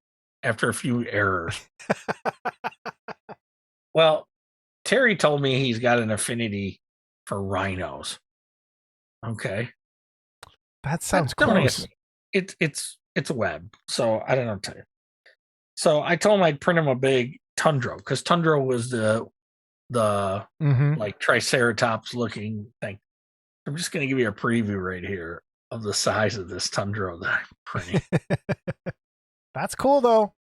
after a few errors. Well, Terry told me he's got an affinity for rhinos. Okay. That sounds gross. It's it's a web. So I don't know what to tell you. So I told him I'd print him a big Tundra because Tundra was the like Triceratops looking thing. I'm just going to give you a preview right here of the size of this Tundra that I'm printing. That's cool though.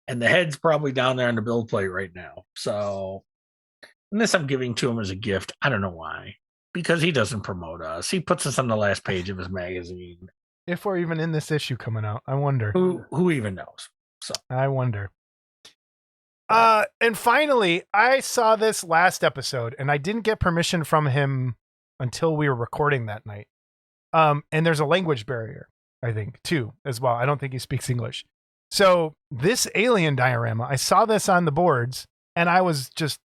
And the head's probably down there on the build plate right now. So, and this I'm giving to him as a gift. I don't know why. Because he doesn't promote us. He puts us on the last page of his magazine. If we're even in this issue coming out, I wonder. Who even knows? So I wonder. And finally, I saw this last episode, and I didn't get permission from him until we were recording that night. And there's a language barrier, I think, too, as well. I don't think he speaks English. So this alien diorama, I saw this on the boards, and I was just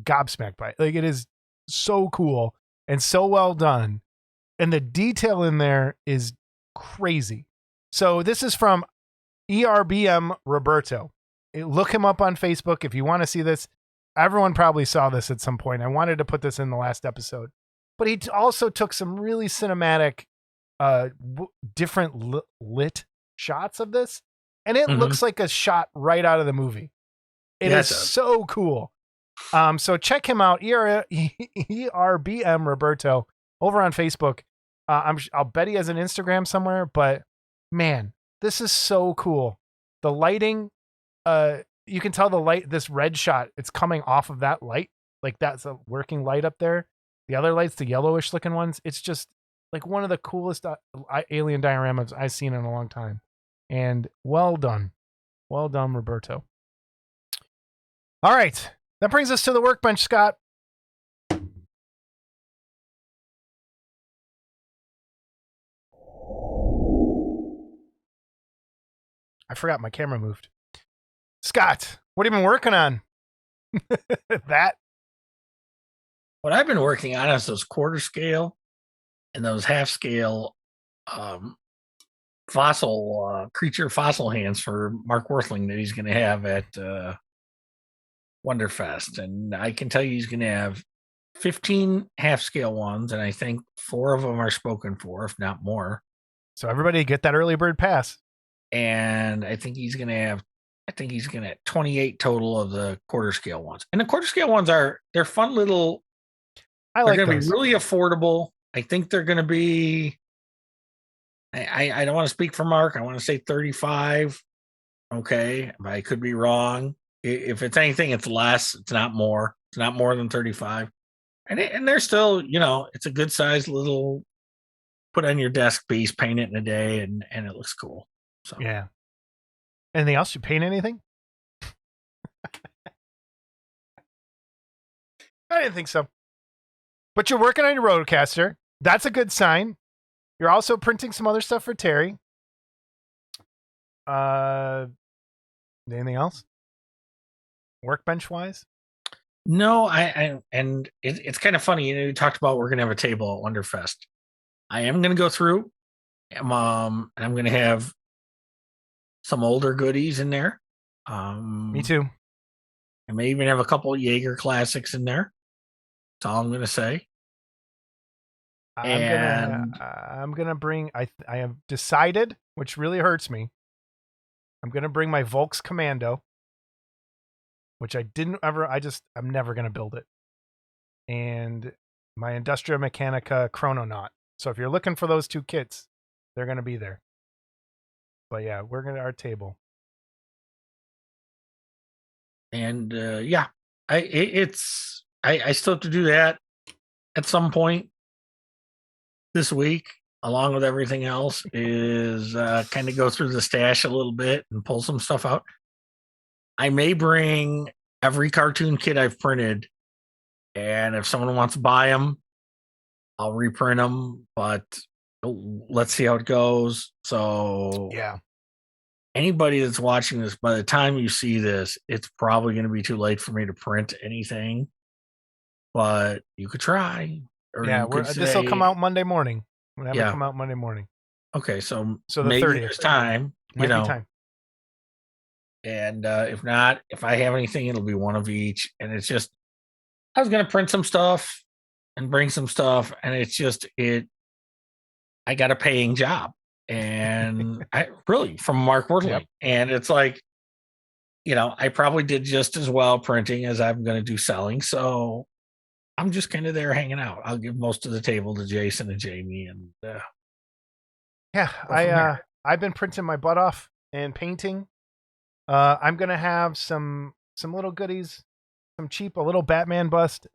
gobsmacked by it. Like, it is so cool and so well done. And the detail in there is crazy. So this is from ERBM Roberto. Look him up on Facebook if you want to see this. Everyone probably saw this at some point. I wanted to put this in the last episode. But he also took some really cinematic, different lit shots of this. And it looks like a shot right out of the movie. It is so cool. So check him out, ERBM Roberto, over on Facebook. I'll bet he has an Instagram somewhere, but man, this is so cool. The lighting, you can tell the light, this red shot, it's coming off of that light. Like that's a working light up there. The other lights, the yellowish looking ones, it's just like one of the coolest alien dioramas I've seen in a long time. And well done. Well done, Roberto. All right. That brings us to the workbench, Scott. I forgot my camera moved. Scott, what have you been working on? That? What I've been working on is those quarter scale and those half scale creature fossil hands for Mark Worthling that he's going to have at Wonderfest. And I can tell you he's going to have 15 half scale ones, and I think 4 of them are spoken for, if not more. So everybody get that early bird pass. And I think he's going to have 28 total of the quarter scale ones. And the quarter scale ones they're fun little. I like they're going those. to be really affordable. I think they're going to be. I don't want to speak for Mark. I want to say 35. Okay, but I could be wrong. If it's anything, it's less. It's not more. It's not more than 35. And they're still, it's a good size little. Put on your desk piece, paint it in a day, and it looks cool. So yeah. Anything else? You paint anything? I didn't think so. But you're working on your Rodecaster. That's a good sign. You're also printing some other stuff for Terry. Anything else? Workbench wise? No, it's kind of funny. You talked about we're going to have a table at Wonderfest. I am going to go through, and I'm going to have some older goodies in there. Me too. I may even have a couple of Jaeger classics in there. That's all I'm going to say. I'm gonna bring. I have decided, which really hurts me. I'm gonna bring my Volks Commando, which I'm never gonna build it, and my Industria Mechanica Chrononaut. So if you're looking for those 2 kits, they're gonna be there. But yeah, we're gonna our table. And I still have to do that at some point this week, along with everything else, is kind of go through the stash a little bit and pull some stuff out. I may bring every cartoon kit I've printed, and if someone wants to buy them, I'll reprint them, but let's see how it goes. So yeah. Anybody that's watching this, by the time you see this, it's probably going to be too late for me to print anything, but you could try. Yeah, this will come out Monday morning. We'll have it come out Monday morning. Okay, so the maybe 30th. there's time. Might be time. And if not, if I have anything, it'll be one of each. And it's just, I was going to print some stuff and bring some stuff, and it's just I got a paying job. and I really from Mark Wortley. Yep. And it's like, I probably did just as well printing as I'm going to do selling. So I'm just kind of there hanging out. I'll give most of the table to Jason and Jamie, and I've been printing my butt off and painting. I'm gonna have some little goodies, a little Batman bust,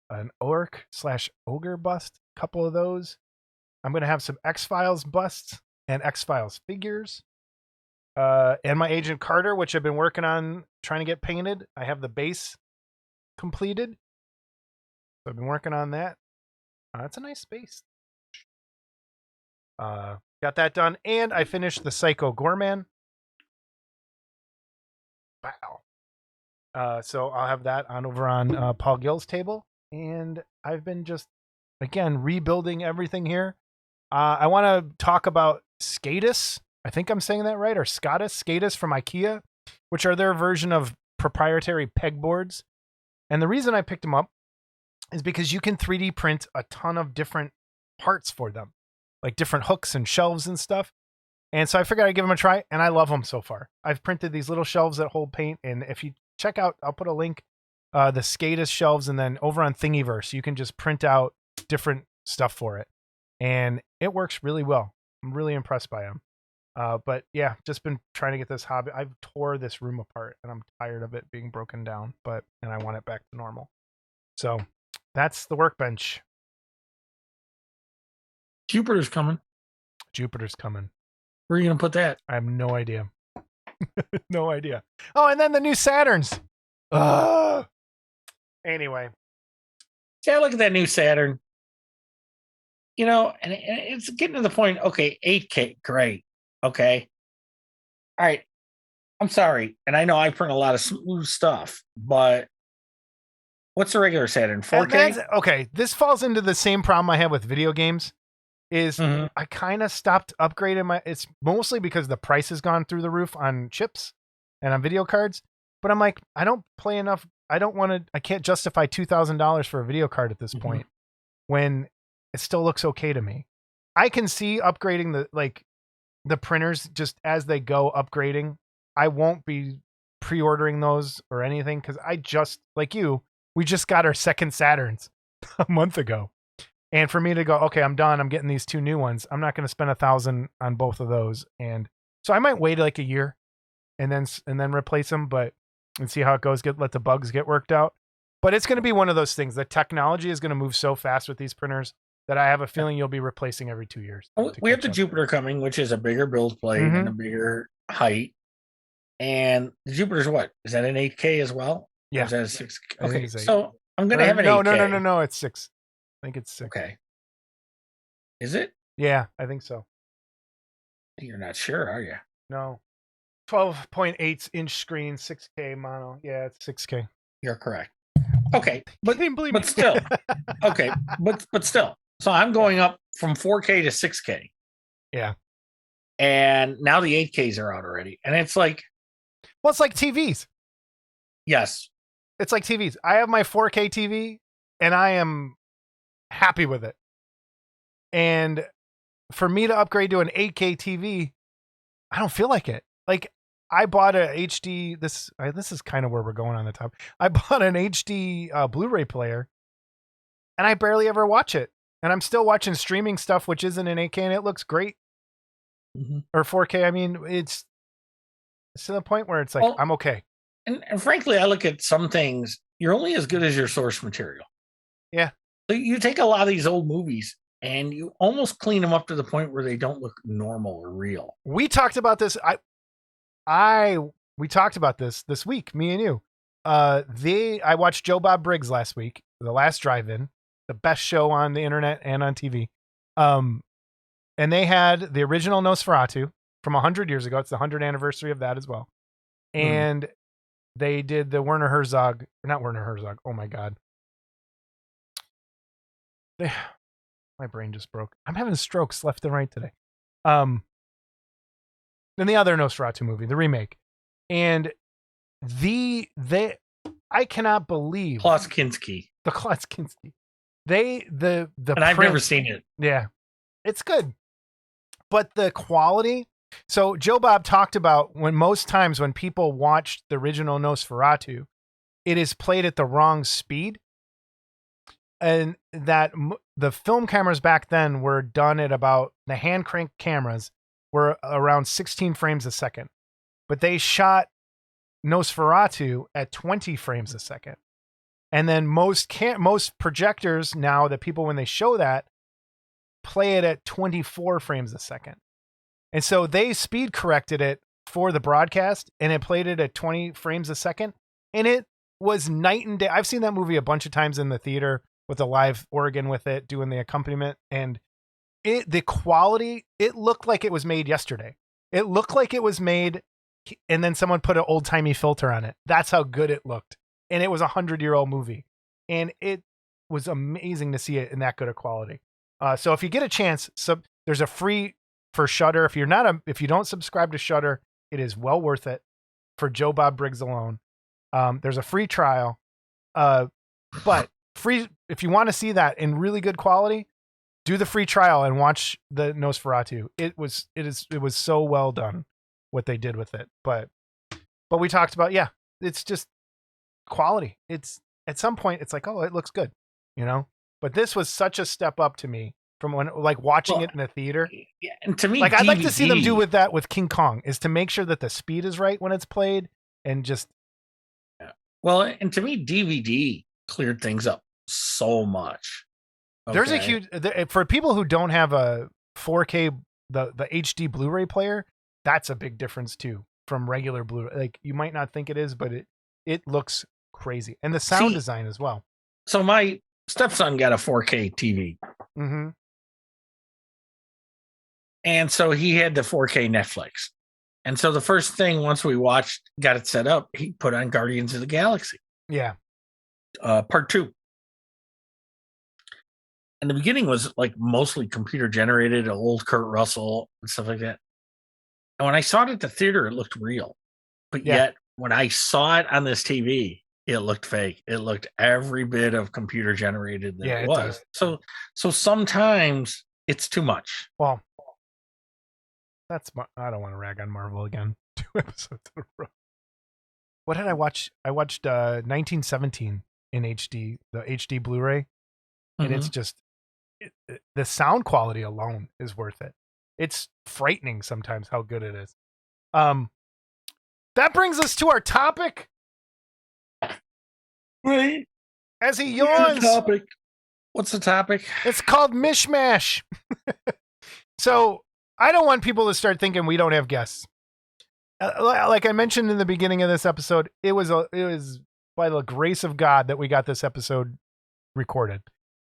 an orc/ogre bust, a couple of those. I'm gonna have some X-Files busts and X-Files figures. And my Agent Carter, which I've been working on trying to get painted. I have the base completed. So I've been working on that. It's a nice base. Got that done. And I finished the Psycho Gorman. Wow. So I'll have that over on Paul Gill's table. And I've been just, again, rebuilding everything here. I want to talk about Skatus. I think I'm saying that right. Or Skatus from IKEA, which are their version of proprietary pegboards. And the reason I picked them up is because you can 3D print a ton of different parts for them, like different hooks and shelves and stuff. And so I figured I'd give them a try, and I love them so far. I've printed these little shelves that hold paint, and if you check out, I'll put a link, the Skatus shelves, and then over on Thingiverse, you can just print out different stuff for it. And it works really well. I'm really impressed by them. But yeah, just been trying to get this hobby. I've tore this room apart, and I'm tired of it being broken down, and I want it back to normal. So that's the workbench. Jupiter's coming. Where are you going to put that? I have no idea. No idea. Oh, and then the new Saturns. Anyway. Yeah, look at that new Saturn. And it's getting to the point, okay, 8K, great. Okay. All right. I'm sorry. And I know I print a lot of smooth stuff, but what's the regular Saturn? 4K? Okay. This falls into the same problem I have with video games. I kind of stopped upgrading it's mostly because the price has gone through the roof on chips and on video cards, but I'm like, I don't play enough. I can't justify $2,000 for a video card at this point when it still looks okay to me. I can see upgrading the printers just as they go upgrading. I won't be pre-ordering those or anything. Cause we just got our second Saturns a month ago. And for me to go, okay, I'm done. I'm getting these two new ones. I'm not going to spend $1,000 on both of those. And so I might wait like a year and then replace them, and see how it goes. Let the bugs get worked out. But it's going to be one of those things. The technology is going to move so fast with these printers that I have a feeling you'll be replacing every 2 years. We have the Jupiter coming, which is a bigger build plate and a bigger height. And the Jupiter's what? Is that an 8K as well? Yeah. Or is that a 6K? Okay, so I'm going to have an 8K. No, it's 6. I think it's 6. Okay. Is it? Yeah, I think so. You're not sure, are you? No. 12.8 inch screen, 6K mono. Yeah, it's 6K. You're correct. Okay, but but still. Okay, but still. So I'm going up from 4K to 6K. Yeah. And now the 8Ks are out already. And it's like, well, it's like TVs. Yes. It's like TVs. I have my 4K TV and I am happy with it. And for me to upgrade to an 8K TV, I don't feel like it. Like I bought a HD. This is kind of where we're going on the top. I bought an HD Blu-ray player, and I barely ever watch it. And I'm still watching streaming stuff, which isn't in 8K, and it looks great. Or 4K. I mean, it's to the point where it's like, I'm okay. And frankly, I look at some things. You're only as good as your source material. Yeah. So you take a lot of these old movies and you almost clean them up to the point where they don't look normal or real. We talked about this. We talked about this week, me and you. I watched Joe Bob Briggs last week, The Last Drive-In, the best show on the internet and on TV. And they had the original Nosferatu from 100 years ago. It's the 100th anniversary of that as well. And they did the not Werner Herzog. Oh my God. My brain just broke. I'm having strokes left and right today. And the other Nosferatu movie, the remake. And I cannot believe Klaus Kinski. The Klaus Kinski. And I've never seen it. Yeah. It's good. but the quality. So Joe Bob talked about when most times when people watched the original Nosferatu, it is played at the wrong speed. And that the film cameras back then were done at about, the hand crank cameras were around 16 frames a second, but they shot Nosferatu at 20 frames a second. And then most projectors now, that people, when they show that, play it at 24 frames a second. And so they speed corrected it for the broadcast, and it played it at 20 frames a second. And it was night and day. I've seen that movie a bunch of times in the theater with a live organ with it, doing the accompaniment. And the quality, it looked like it was made yesterday. It looked like it was made, and then someone put an old timey filter on it. That's how good it looked. And it was 100-year-old movie. And it was amazing to see it in that good of quality. So if you get a chance, there's a free for Shudder. If you don't subscribe to Shudder, it is well worth it for Joe Bob Briggs alone. There's a free trial, but free, if you want to see that in really good quality, do the free trial and watch the Nosferatu. It was so well done what they did with it. But we talked about, it's just quality. It's at some point it's like, oh, it looks good, but this was such a step up to me from when, like, watching it in the theater. Yeah, and to me, like, I'd like to see them do with that with King Kong, is to make sure that the speed is right when it's played, and just. Well, and to me, DVD cleared things up so much. Okay? There's a huge, for people who don't have a 4K, the HD Blu-ray player, that's a big difference too from regular Blu-ray. Like, you might not think it is, but it looks crazy, and the sound design as well. So my stepson got a 4K TV. Mm-hmm. And so he had the 4K Netflix. And so the first thing, once we got it set up, he put on Guardians of the Galaxy. Yeah. Part 2. And the beginning was like mostly computer generated, old Kurt Russell and stuff like that. And when I saw it at the theater, it looked real. But yet when I saw it on this TV, it looked fake. It looked every bit of computer generated that it was. Does. So sometimes it's too much. Well, I don't want to rag on Marvel again. 2 episodes in a row. What did I watch? I watched 1917 in HD, the HD Blu-ray, and it's just the sound quality alone is worth it. It's frightening sometimes how good it is. That brings us to our topic. Right. As he yawns. What's the topic? It's called Mishmash. So I don't want people to start thinking we don't have guests. Like I mentioned in the beginning of this episode, it was by the grace of God that we got this episode recorded.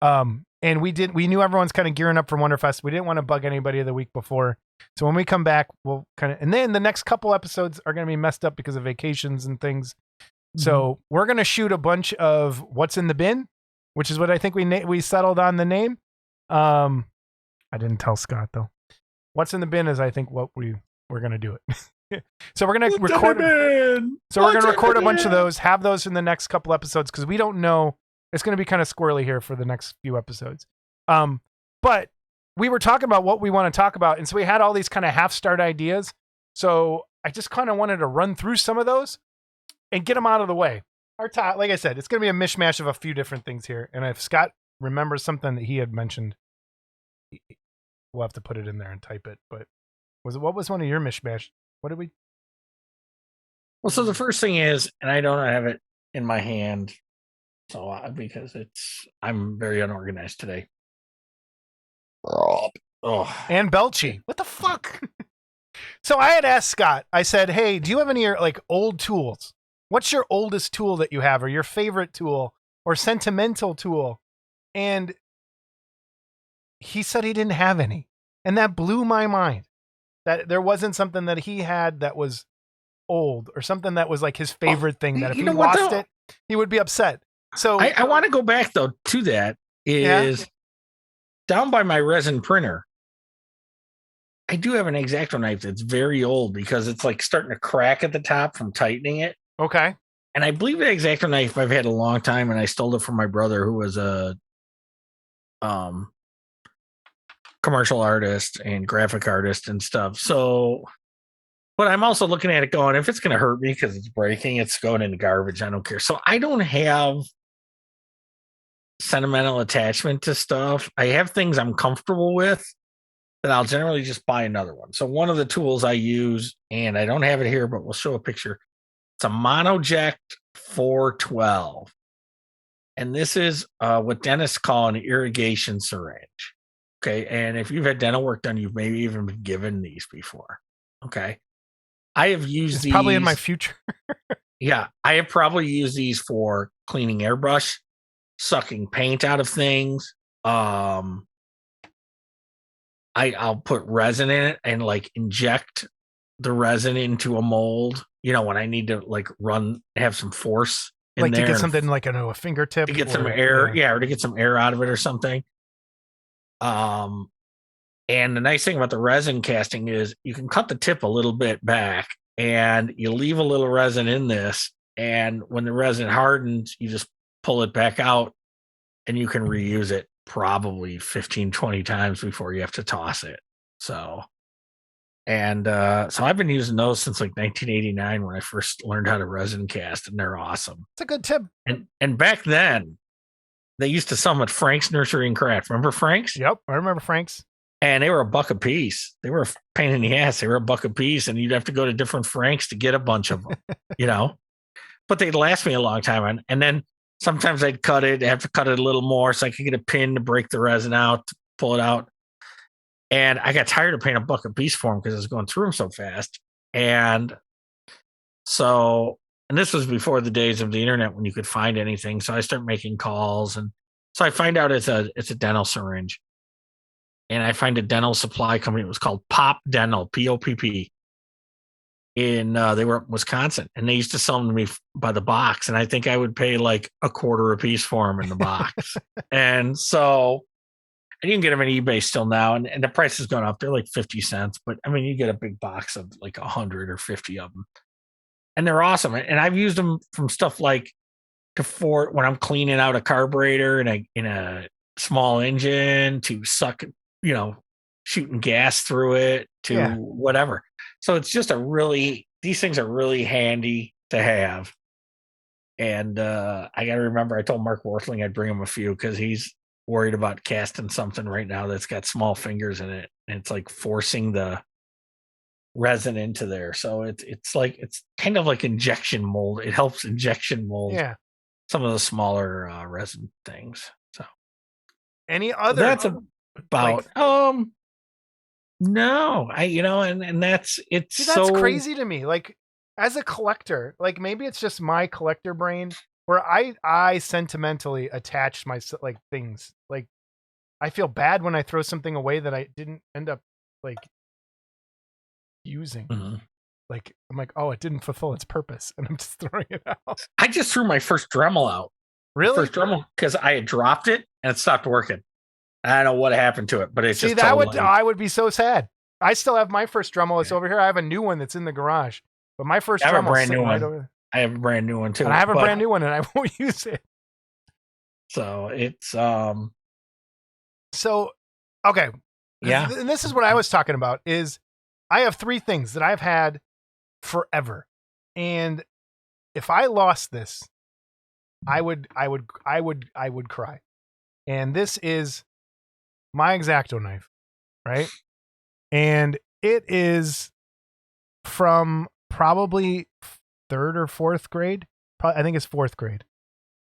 And we knew everyone's kind of gearing up for Wonderfest. We didn't want to bug anybody the week before. So when we come back, we'll and then the next couple episodes are going to be messed up because of vacations and things. Mm-hmm. So we're going to shoot a bunch of What's in the Bin, which is what I think we settled on the name. I didn't tell Scott though. What's in the Bin is, I think, what we're going to do it. So we're going to record. So we're going to record a bunch of those, have those in the next couple episodes, because we don't know. It's going to be kind of squirrely here for the next few episodes. But we were talking about what we want to talk about. And so we had all these kind of half-start ideas. So I just kind of wanted to run through some of those and get them out of the way. Our top, like I said, it's going to be a mishmash of a few different things here. And if Scott remembers something that he had mentioned, we'll have to put it in there and type it. But what was one of your mishmash? What did we? Well, so the first thing is, and I don't have it in my hand, so because I'm very unorganized today. And Belchy. What the fuck? So I had asked Scott, I said, hey, do you have any like old tools? What's your oldest tool that you have, or your favorite tool, or sentimental tool? And he said he didn't have any. And that blew my mind. That there wasn't something that he had that was old, or something that was like his favorite thing, that if he lost it, he would be upset. So I want to go back though to that is down by my resin printer. I do have an X-Acto knife that's very old because it's like starting to crack at the top from tightening it. Okay. And I believe the X-Acto knife I've had a long time, and I stole it from my brother who was a commercial artist and graphic artist and stuff. So, but I'm also looking at it going, if it's going to hurt me because it's breaking, it's going in the garbage. I don't care. So I don't have sentimental attachment to stuff. I have things I'm comfortable with that I'll generally just buy another one. So one of the tools I use, and I don't have it here, but we'll show a picture. It's a Monoject 412. And this is what dentists call an irrigation syringe. Okay. And if you've had dental work done, you've maybe even been given these before. Okay. I have used these. Probably in my future. Yeah. I have probably used these for cleaning airbrush, sucking paint out of things. I'll put resin in it and like inject the resin into a mold, when I need to like have some force in like there. To get something like a fingertip. To get some air. Or to get some air out of it or something. And the nice thing about the resin casting is you can cut the tip a little bit back and you leave a little resin in this. And when the resin hardens, you just pull it back out and you can reuse it probably 15, 20 times before you have to toss it. So I've been using those since like 1989 when I first learned how to resin cast, and they're awesome. It's a good tip. And back then, they used to sell them at Frank's Nursery and Craft. Remember Frank's? Yep, I remember Frank's. And they were $1 a piece. They were a pain in the ass. They were $1 a piece, and you'd have to go to different Frank's to get a bunch of them, But they'd last me a long time. And then sometimes I'd have to cut it a little more so I could get a pin to break the resin out, to pull it out. And I got tired of paying $1 a piece for them because I was going through them so fast. And this was before the days of the internet when you could find anything. So I started making calls. And so I find out it's a dental syringe. And I find a dental supply company. It was called Pop Dental, P-O-P-P. They were up in Wisconsin. And they used to sell them to me by the box. And I think I would pay like $0.25 a piece for them in the box. And so you can get them on eBay still now. And the price has gone up. They're like 50 cents. But I mean, you get a big box of like 100 or 50 of them. And they're awesome. And I've used them from stuff like when I'm cleaning out a carburetor in a small engine to suck, shooting gas through it to whatever. So it's just these things are really handy to have. And I got to remember, I told Mark Worthling I'd bring him a few because he's worried about casting something right now that's got small fingers in it. And it's like forcing the resin into there. So it's kind of like injection mold. It helps injection mold some of the smaller resin things. So any other? That's about no, and that's that's crazy to me. Like as a collector, like maybe it's just my collector brain where I sentimentally attach my like things. Like I feel bad when I throw something away that I didn't end up like using. Mm-hmm. Like I'm like, oh, it didn't fulfill its purpose, and I'm just throwing it out. I just threw my first Dremel out. Really? First Dremel, because I had dropped it and it stopped working. I don't know what happened to it, but it's just I would be so sad. I still have my first Dremel. It's over here. I have a new one that's in the garage, but my first Dremel brand new one. I have a brand new one too. And I have a brand new one, and I won't use it. So it's So okay, and this is what I was talking about. Is I have 3 things that I've had forever, and if I lost this, I would cry. And this is my X-Acto knife, right? And it is from probably 3rd or 4th grade. I think it's 4th grade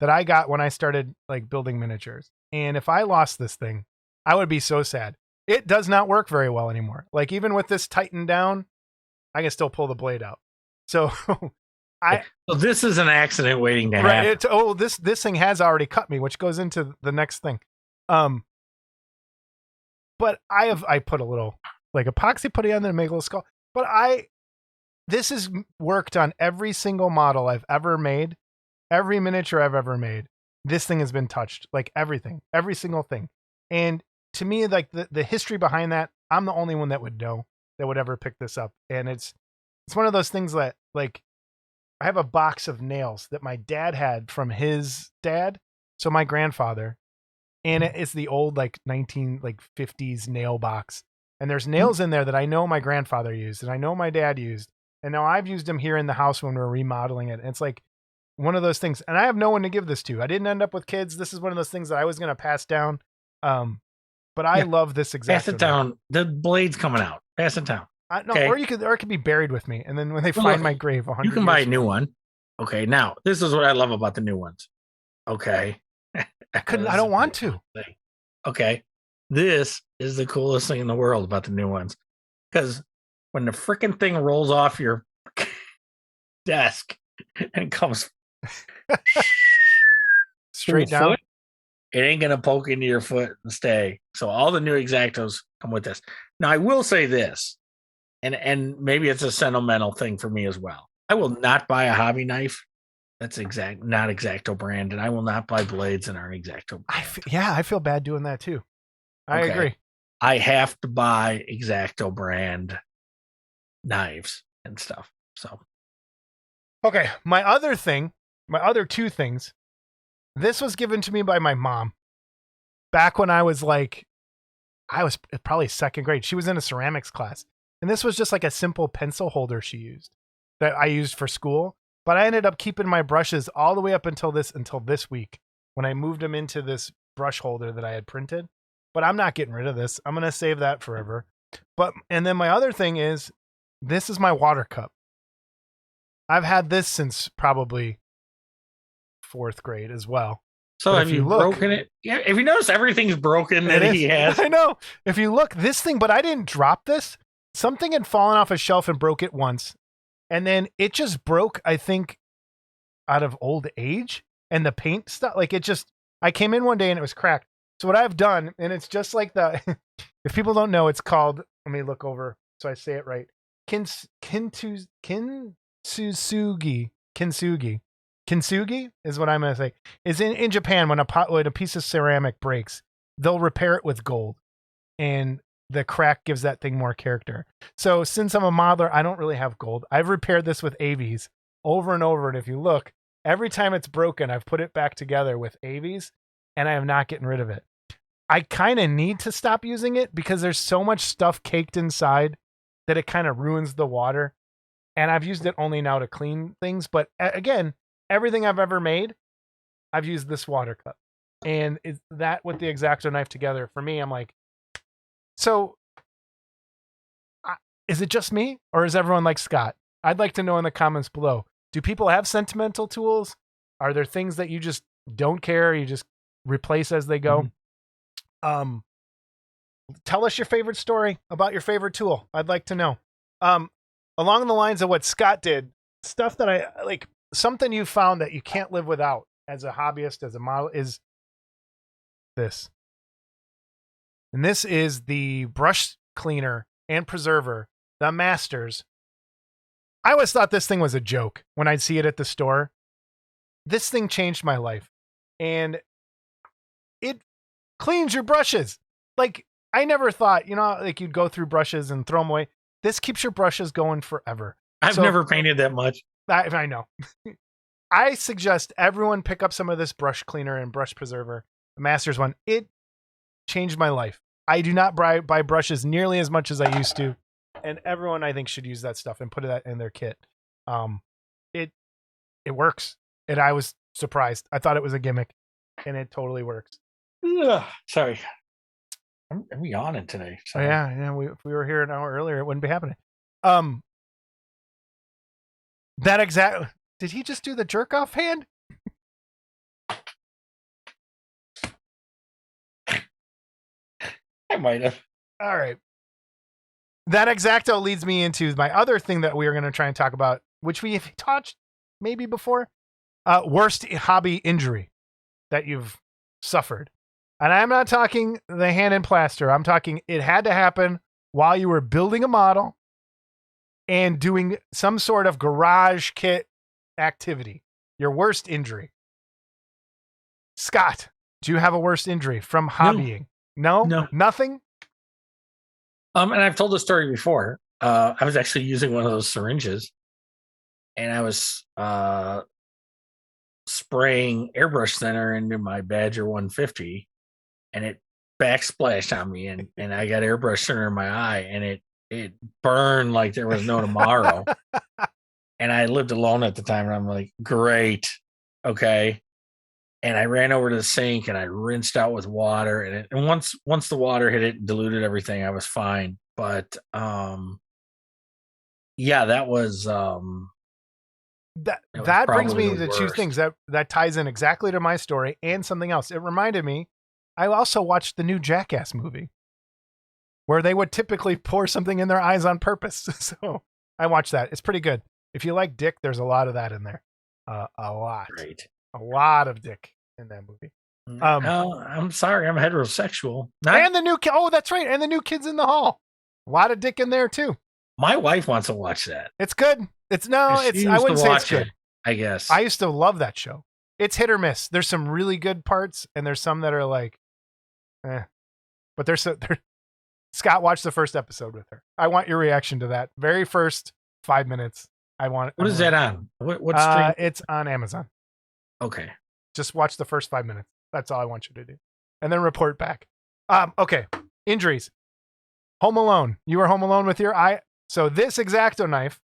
that I got when I started like building miniatures. And if I lost this thing, I would be so sad. It does not work very well anymore. Like even with this tightened down, I can still pull the blade out. So so this is an accident waiting to happen. This thing has already cut me, which goes into the next thing. But I put a little like epoxy putty on there to make a little skull. But this is worked on every single model I've ever made, every miniature I've ever made. This thing has been touched, like everything, every single thing. And to me, like the history behind that, I'm the only one that would know, that would ever pick this up. And it's one of those things that like I have a box of nails that my dad had from his dad. So my grandfather and it's the old like 50s nail box. And there's nails in there that I know my grandfather used and I know my dad used. And now I've used them here in the house when we're remodeling it. And it's like one of those things. And I have no one to give this to. I didn't end up with kids. This is one of those things that I was going to pass down. But I love this exact. Pass it down. The blade's coming out. Pass it down. No, or it could be buried with me. And then when they find my grave, 100 you can buy a new one. Okay. Now, this is what I love about the new ones. Okay. I don't want to. Okay. This is the coolest thing in the world about the new ones. Because when the freaking thing rolls off your desk and comes straight down, it ain't going to poke into your foot and stay. So all the new X-Actos come with this. Now, I will say this, and maybe it's a sentimental thing for me as well. I will not buy a hobby knife that's not X-Acto brand, and I will not buy blades that aren't X-Acto brand. I feel bad doing that too. I agree. I have to buy X-Acto brand knives and stuff. So, okay, my other two things. This was given to me by my mom back when I was probably second grade. She was in a ceramics class, and this was just like a simple pencil holder she used that I used for school. But I ended up keeping my brushes all the way up until this week when I moved them into this brush holder that I had printed. But I'm not getting rid of this. I'm going to save that forever. And then my other thing is, this is my water cup. I've had this since probably 4th grade as well. So have you broken it? Yeah. If you notice, everything's broken that he has. I know. If you look, this thing, but I didn't drop this. Something had fallen off a shelf and broke it once. And then it just broke, I think, out of old age and the paint stuff. Like I came in one day and it was cracked. So what I've done, and it's just like if people don't know, it's called, let me look over so I say it right. Kintsugi is what I'm going to say. Is in Japan, when a piece of ceramic breaks, they'll repair it with gold. And the crack gives that thing more character. So since I'm a modeler, I don't really have gold. I've repaired this with AVs over and over. And if you look, every time it's broken, I've put it back together with AVs and I am not getting rid of it. I kind of need to stop using it because there's so much stuff caked inside that it kind of ruins the water. And I've used it only now to clean things. But again, everything I've ever made, I've used this water cup. And that with the X-Acto knife together, for me, I'm like, so is it just me or is everyone like Scott? I'd like to know in the comments below. Do people have sentimental tools? Are there things that you just don't care? You just replace as they go? Mm-hmm. Tell us your favorite story about your favorite tool. I'd like to know. Along the lines of what Scott did, stuff that I like, something you found that you can't live without as a hobbyist, as a model, is this. And this is the brush cleaner and preserver, the Masters. I always thought this thing was a joke when I'd see it at the store. This thing changed my life. And it cleans your brushes. Like, I never thought, like you'd go through brushes and throw them away. This keeps your brushes going forever. I've never painted that much. I know. I suggest everyone pick up some of this brush cleaner and brush preserver, the Masters one. It changed my life. I do not buy brushes nearly as much as I used to. And everyone, I think, should use that stuff and put that in their kit. It works. And I was surprised. I thought it was a gimmick. And it totally works. Ugh, sorry. I'm yawning today. So. Oh, yeah. If we were here an hour earlier, it wouldn't be happening. Did he just do the jerk off hand? I might have. All right. That X-Acto leads me into my other thing that we are going to try and talk about, which we have touched maybe before. Worst hobby injury that you've suffered. And I'm not talking the hand and plaster. I'm talking it had to happen while you were building a model and doing some sort of garage kit activity. Your worst injury. Scott, do you have a worst injury from hobbying? No. Nothing? And I've told the story before. I was actually using one of those syringes and I was spraying airbrush thinner into my Badger 150 and it backsplashed on me, and I got airbrush center in my eye, and it burned like there was no tomorrow. And I lived alone at the time, and I'm like, great, okay. And I ran over to the sink and I rinsed out with water, and once the water hit it, diluted everything, I was fine. But yeah, that was that brings me to two worst. things that ties in exactly to my story and something else. It reminded me, I also watched the new Jackass movie where they would typically pour something in their eyes on purpose. So I watched that. It's pretty good. If you like dick, there's a lot of that in there. A lot. Great. A lot of dick in that movie. I'm sorry, I'm heterosexual. And the new kid. Oh, that's right. And the new Kids in the Hall. A lot of dick in there too. My wife wants to watch that. It's good. I wouldn't say it's good. I guess. I used to love that show. It's hit or miss. There's some really good parts, and there's some that are like, But Scott watched the first episode with her. I want your reaction to that. Very first 5 minutes. What is that on? What stream? It's on Amazon. Okay. Just watch the first 5 minutes. That's all I want you to do. And then report back. Okay. Injuries. Home Alone. You were home alone with your eye. So this X-Acto knife,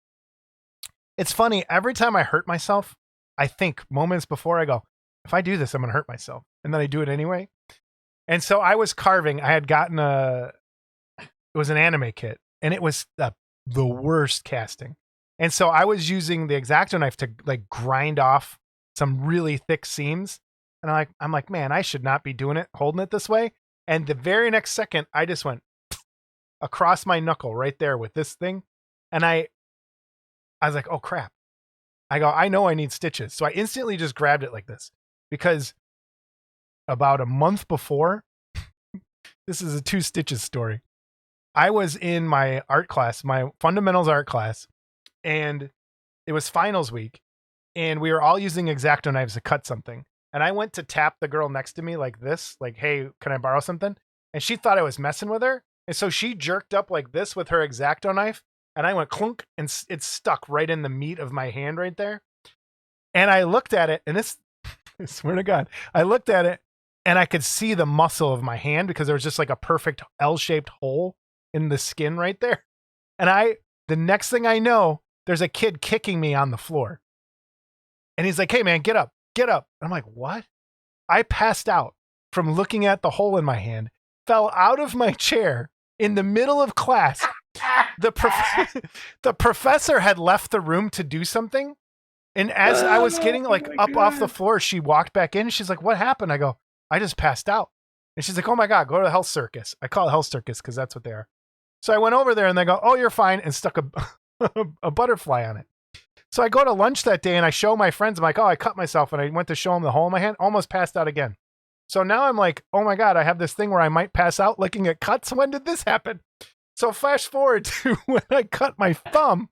it's funny. Every time I hurt myself, I think moments before I go, if I do this, I'm going to hurt myself. And then I do it anyway. And so I was carving. I had gotten it was an anime kit, and it was the worst casting. And so I was using the X-Acto knife to like grind off some really thick seams. And I'm like, man, I should not be doing it, holding it this way. And the very next second, I just went across my knuckle right there with this thing. And I was like, oh crap. I know I need stitches. So I instantly just grabbed it like this, because about a month before, this is a 2 stitches story. I was in my art class, my fundamentals art class, and it was finals week, and we were all using X-Acto knives to cut something. And I went to tap the girl next to me like this, like, hey, can I borrow something? And she thought I was messing with her. And so she jerked up like this with her X-Acto knife, and I went clunk, and it stuck right in the meat of my hand right there. And I looked at it, and this, I swear to God, I looked at it, and I could see the muscle of my hand because there was just like a perfect L-shaped hole in the skin right there. And the next thing I know, there's a kid kicking me on the floor. And he's like, hey man, get up. I'm like, what? I passed out from looking at the hole in my hand, fell out of my chair in the middle of class. The professor had left the room to do something. And as I was getting like up off the floor, she walked back in. She's like, what happened? I go, I just passed out. And she's like, oh my God, go to the health circus. I call it health circus because that's what they are. So I went over there and they go, oh, you're fine, and stuck a butterfly on it. So I go to lunch that day and I show my friends. I'm like, oh, I cut myself. And I went to show them the hole in my hand, almost passed out again. So now I'm like, oh my God, I have this thing where I might pass out looking at cuts. When did this happen? So flash forward to when I cut my thumb.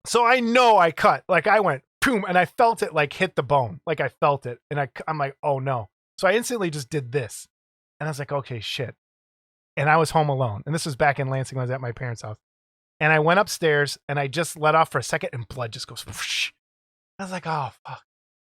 So I know I cut, like I went boom, and I felt it like hit the bone. Like I felt it. And I'm like, oh no. So I instantly just did this. And I was like, okay, shit. And I was home alone. And this was back in Lansing when I was at my parents' house. And I went upstairs and I just let off for a second and blood just goes whoosh. I was like, oh, fuck.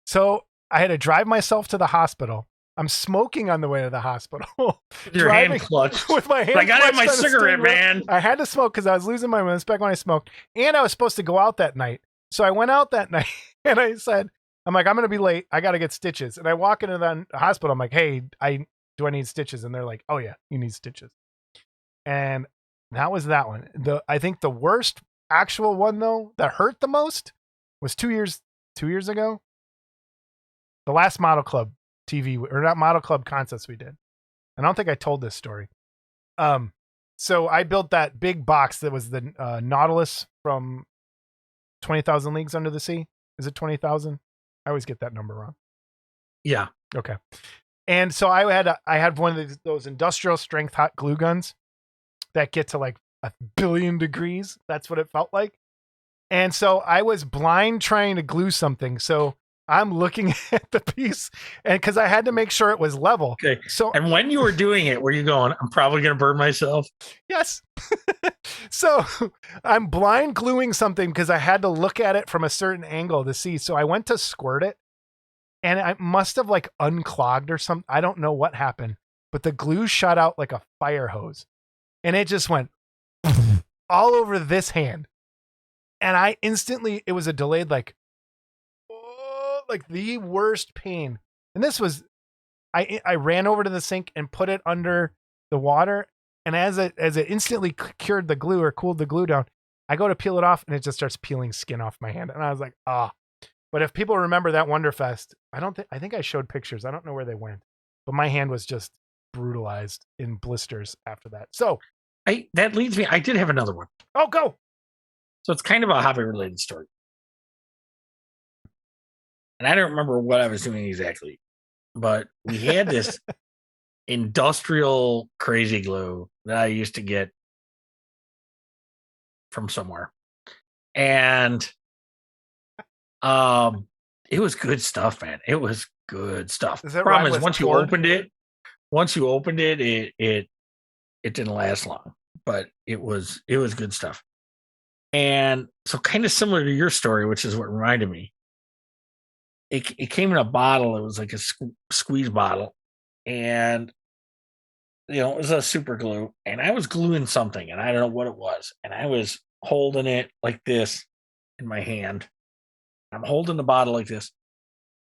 So I had to drive myself to the hospital. I'm smoking on the way to the hospital. Your hand clutched. With my hand I got to have my clutched on the cigarette, steering wheel. man. I had to smoke because I was losing my mind back when I smoked. And I was supposed to go out that night. So I went out that night and I said, I'm like, I'm going to be late. I got to get stitches. And I walk into the hospital. I'm like, hey, do I need stitches? And they're like, oh yeah, you need stitches. And that was that one. I think the worst actual one though, that hurt the most was 2 years ago. The last Model Club TV, or not Model Club contests we did. I don't think I told this story. So I built that big box that was the Nautilus from 20,000 Leagues Under the Sea. Is it 20,000? I always get that number wrong. Yeah. Okay. And so I had one of those industrial strength hot glue guns that get to like 1 billion degrees. That's what it felt like. And so I was blind trying to glue something. So I'm looking at the piece, and because I had to make sure it was level. Okay. So, and when you were doing it, were you going, I'm probably going to burn myself? Yes. So I'm blind gluing something because I had to look at it from a certain angle to see. So I went to squirt it, and I must have like unclogged or something. I don't know what happened, but the glue shot out like a fire hose, and it just went all over this hand. And I instantly, it was a delayed like, oh, like the worst pain. And this was, I ran over to the sink and put it under the water, and as it instantly cured the glue or cooled the glue down, I go to peel it off and it just starts peeling skin off my hand, and I was like, ah. But if people remember that Wonderfest, I think I showed pictures. I don't know where they went, but my hand was just brutalized in blisters after that. So that leads me. I did have another one. oh, go. So it's kind of a hobby related story. And I don't remember what I was doing exactly, but we had this industrial crazy glue that I used to get from somewhere. And it was good stuff, man. It was good stuff. Is that Problem right is once you opened it, it didn't last long, but it was good stuff. And so kind of similar to your story, which is what reminded me. It came in a bottle. It was like a squeeze bottle, and it was a super glue. And I was gluing something, and I don't know what it was. And I was holding it like this in my hand. I'm holding the bottle like this,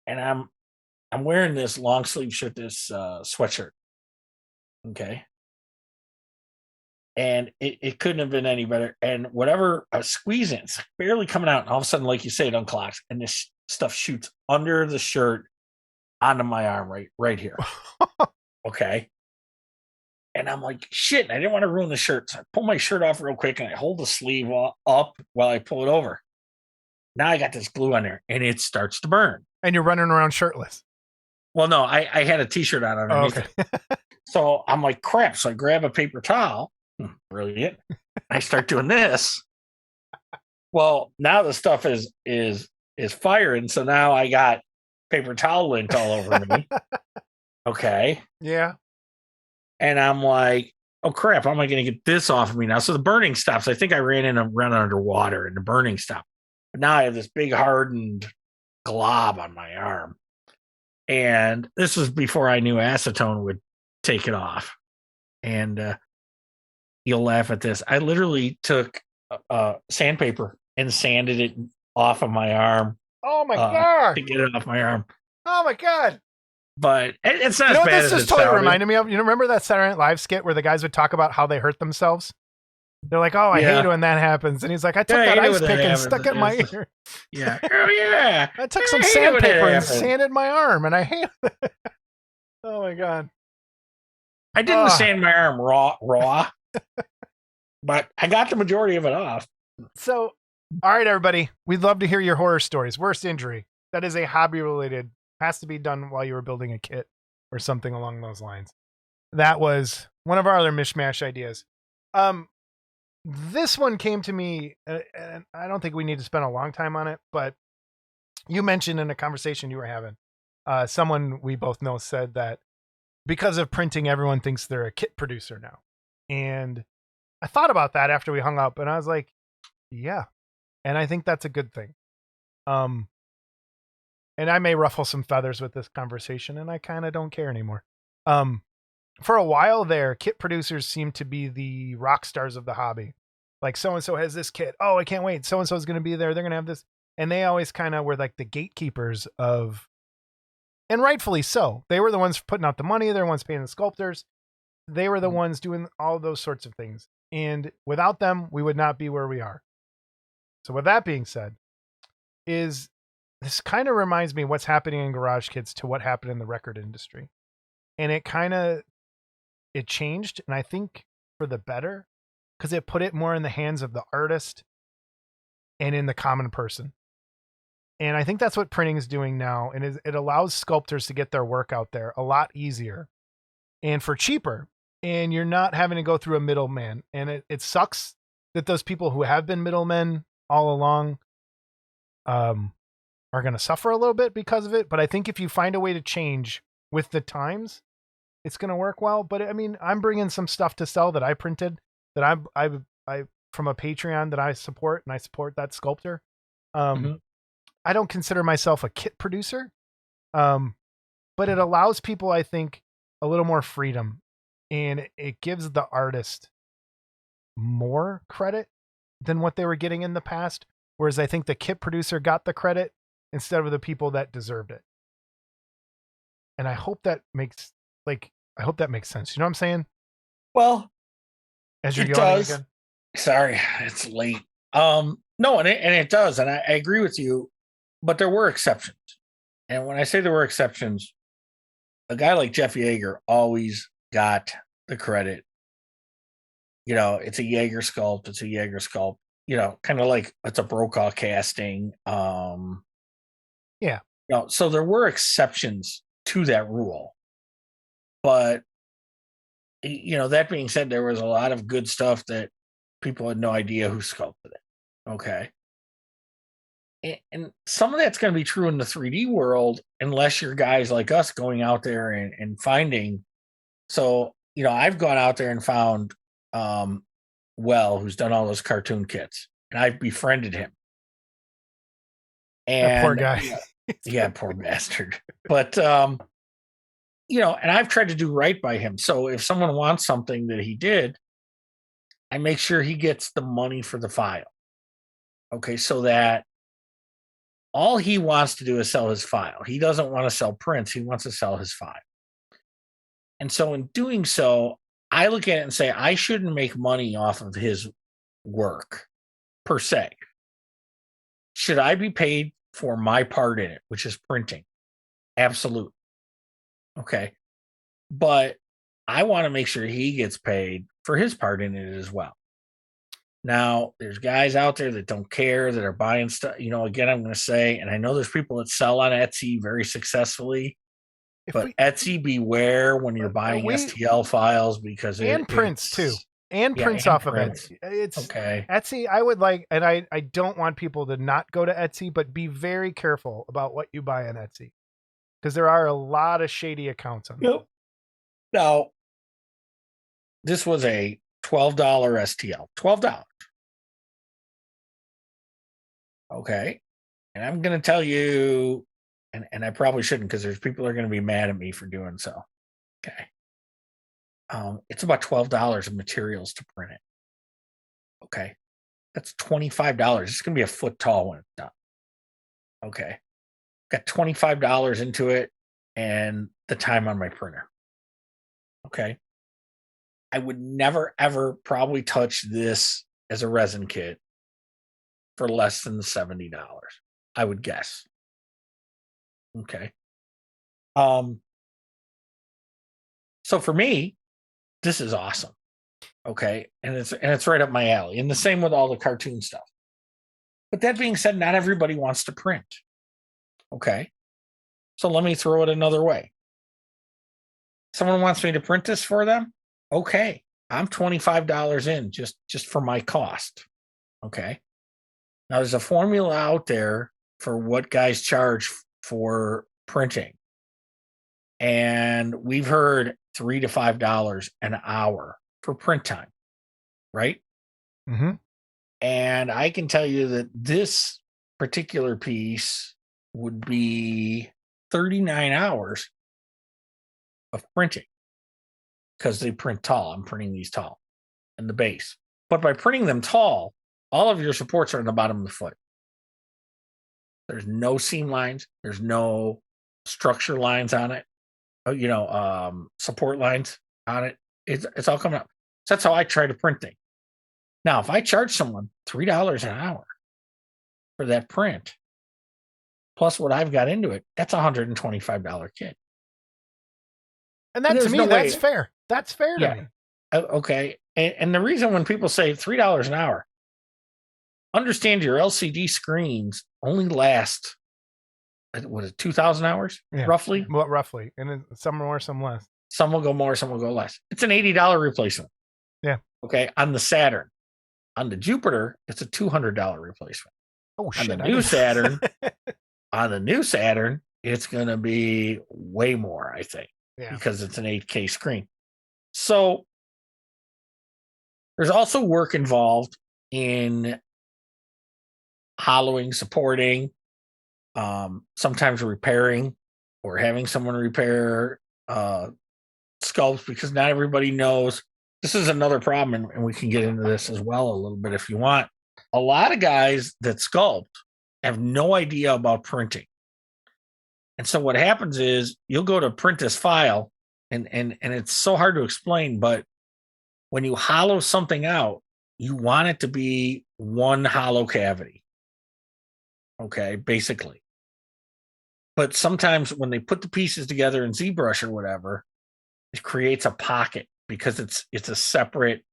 and I'm wearing this long sleeve shirt, this sweatshirt. Okay. And it couldn't have been any better. And whatever I was squeezing, it's barely coming out. And all of a sudden, like you say, it unclocks, and this stuff shoots under the shirt onto my arm right here. Okay. And I'm like, shit, I didn't want to ruin the shirt. So I pull my shirt off real quick, and I hold the sleeve up while I pull it over. Now I got this glue on there, and it starts to burn. And you're running around shirtless. Well, no, I had a T-shirt on underneath it. So I'm like, crap. So I grab a paper towel. Brilliant. I start doing this. Well, now the stuff is firing. So now I got paper towel lint all over me. Okay. Yeah. And I'm like, oh crap, how am I going to get this off of me now? So the burning stops. I think I ran underwater and the burning stopped. But now I have this big hardened glob on my arm. And this was before I knew acetone would take it off. And you'll laugh at this. I literally took sandpaper and sanded it off of my arm. Oh my God. To get it off my arm. Oh my God. But it's not as bad as this it just totally sounded. reminded me of? You remember that Saturday Night Live skit where the guys would talk about how they hurt themselves? They're like, oh, I hate when that happens. And he's like, I took that ice pick and stuck it in my ear. Yeah. Oh, yeah. I took some sandpaper and sanded my arm, and I hate it. Oh, my God. I didn't sand my arm raw, but I got the majority of it off. So, all right, everybody. We'd love to hear your horror stories. Worst injury. That is a hobby-related. Has to be done while you were building a kit or something along those lines. That was one of our other mishmash ideas. This one came to me, and I don't think we need to spend a long time on it, but you mentioned in a conversation you were having, someone we both know said that because of printing, everyone thinks they're a kit producer now. And I thought about that after we hung up, and I was like, yeah. And I think that's a good thing. And I may ruffle some feathers with this conversation, and I kind of don't care anymore. For a while there, kit producers seemed to be the rock stars of the hobby. Like, so-and-so has this kit. Oh, I can't wait. So-and-so is going to be there. They're going to have this. And they always kind of were like the gatekeepers of, and rightfully so. They were the ones putting out the money. They're the ones paying the sculptors. They were the ones doing all those sorts of things. And without them, we would not be where we are. So with that being said, this kind of reminds me what's happening in garage kits to what happened in the record industry. And it changed, and I think for the better, because it put it more in the hands of the artist and in the common person. And I think that's what printing is doing now, and it allows sculptors to get their work out there a lot easier and for cheaper, and you're not having to go through a middleman. And it sucks that those people who have been middlemen all along are going to suffer a little bit because of it. But I think if you find a way to change with the times, it's going to work well. But I mean, I'm bringing some stuff to sell that I printed that I from a Patreon that I support, and I support that sculptor. I don't consider myself a kit producer, But it allows people, I think, a little more freedom, and it gives the artist more credit than what they were getting in the past. Whereas I think the kit producer got the credit instead of the people that deserved it. And I hope that makes sense. You know what I'm saying? Well, As you're it yawning does. again. Sorry, it's late. No, and it does, and I agree with you, but there were exceptions. And when I say there were exceptions, a guy like Jeff Yeager always got the credit. You know, it's a Yeager sculpt. It's a Yeager sculpt. You know, kind of like it's a Brokaw casting. Yeah. You know, so there were exceptions to that rule, but you know, that being said, there was a lot of good stuff that people had no idea who sculpted it. Okay. And some of that's going to be true in the 3D world, unless you're guys like us going out there and finding. So, you know, I've gone out there and found who's done all those cartoon kits, and I've befriended him. And that poor guy. Yeah, poor bastard. But you know, and I've tried to do right by him. So if someone wants something that he did, I make sure he gets the money for the file. Okay, so that all he wants to do is sell his file. He doesn't want to sell prints. He wants to sell his file. And so in doing so, I look at it and say, I shouldn't make money off of his work per se. Should I be paid for my part in it, which is printing? Absolutely. Okay. But I want to make sure he gets paid for his part in it as well. Now, there's guys out there that don't care, that are buying stuff. You know, again, I'm going to say, and I know there's people that sell on Etsy very successfully, Etsy, beware when you're buying STL files, because prints too. And prints off of Etsy. It's okay. Etsy, I would like, and I don't want people to not go to Etsy, but be very careful about what you buy on Etsy, because there are a lot of shady accounts on there. Now, this was a $12 STL. $12. Okay. And I'm going to tell you, and I probably shouldn't, because there's people that are going to be mad at me for doing so. Okay. It's about $12 of materials to print it. Okay. That's $25. It's going to be a foot tall when it's done. Okay. Got $25 into it and the time on my printer. Okay. I would never, ever probably touch this as a resin kit for less than $70, I would guess. Okay. So for me, this is awesome. Okay. And it's right up my alley. And the same with all the cartoon stuff. But that being said, not everybody wants to print. Okay. So let me throw it another way. Someone wants me to print this for them. Okay. I'm $25 in just for my cost. Okay. Now there's a formula out there for what guys charge for printing. And we've heard $3 to $5 an hour for print time. Right? Mm-hmm. And I can tell you that this particular piece would be 39 hours of printing, because they print tall. I'm printing these tall in the base. But by printing them tall, all of your supports are in the bottom of the foot. There's no seam lines. There's no structure lines on it. Support lines on it. It's all coming up. So that's how I try to print things. Now, if I charge someone $3 an hour for that print, plus what I've got into it, that's $125 kit. And that, to me, that's fair. That's fair to me. Okay. And the reason when people say $3 an hour, understand your LCD screens only last, what is it, 2,000 hours, roughly? Well, roughly. And some more, some less. Some will go more, some will go less. It's an $80 replacement. Yeah. Okay. On the Saturn. On the Jupiter, it's a $200 replacement. Oh, shit. On the new Saturn, it's going to be way more, I think. Yeah. Because it's an 8K screen. So there's also work involved in hollowing, supporting, sometimes repairing or having someone repair sculpts, because not everybody knows. This is another problem, and we can get into this as well a little bit if you want. A lot of guys that sculpt have no idea about printing. And so what happens is you'll go to print this file, and it's so hard to explain, but when you hollow something out, you want it to be one hollow cavity. Okay, basically. But sometimes when they put the pieces together in ZBrush or whatever, it creates a pocket because it's a separate,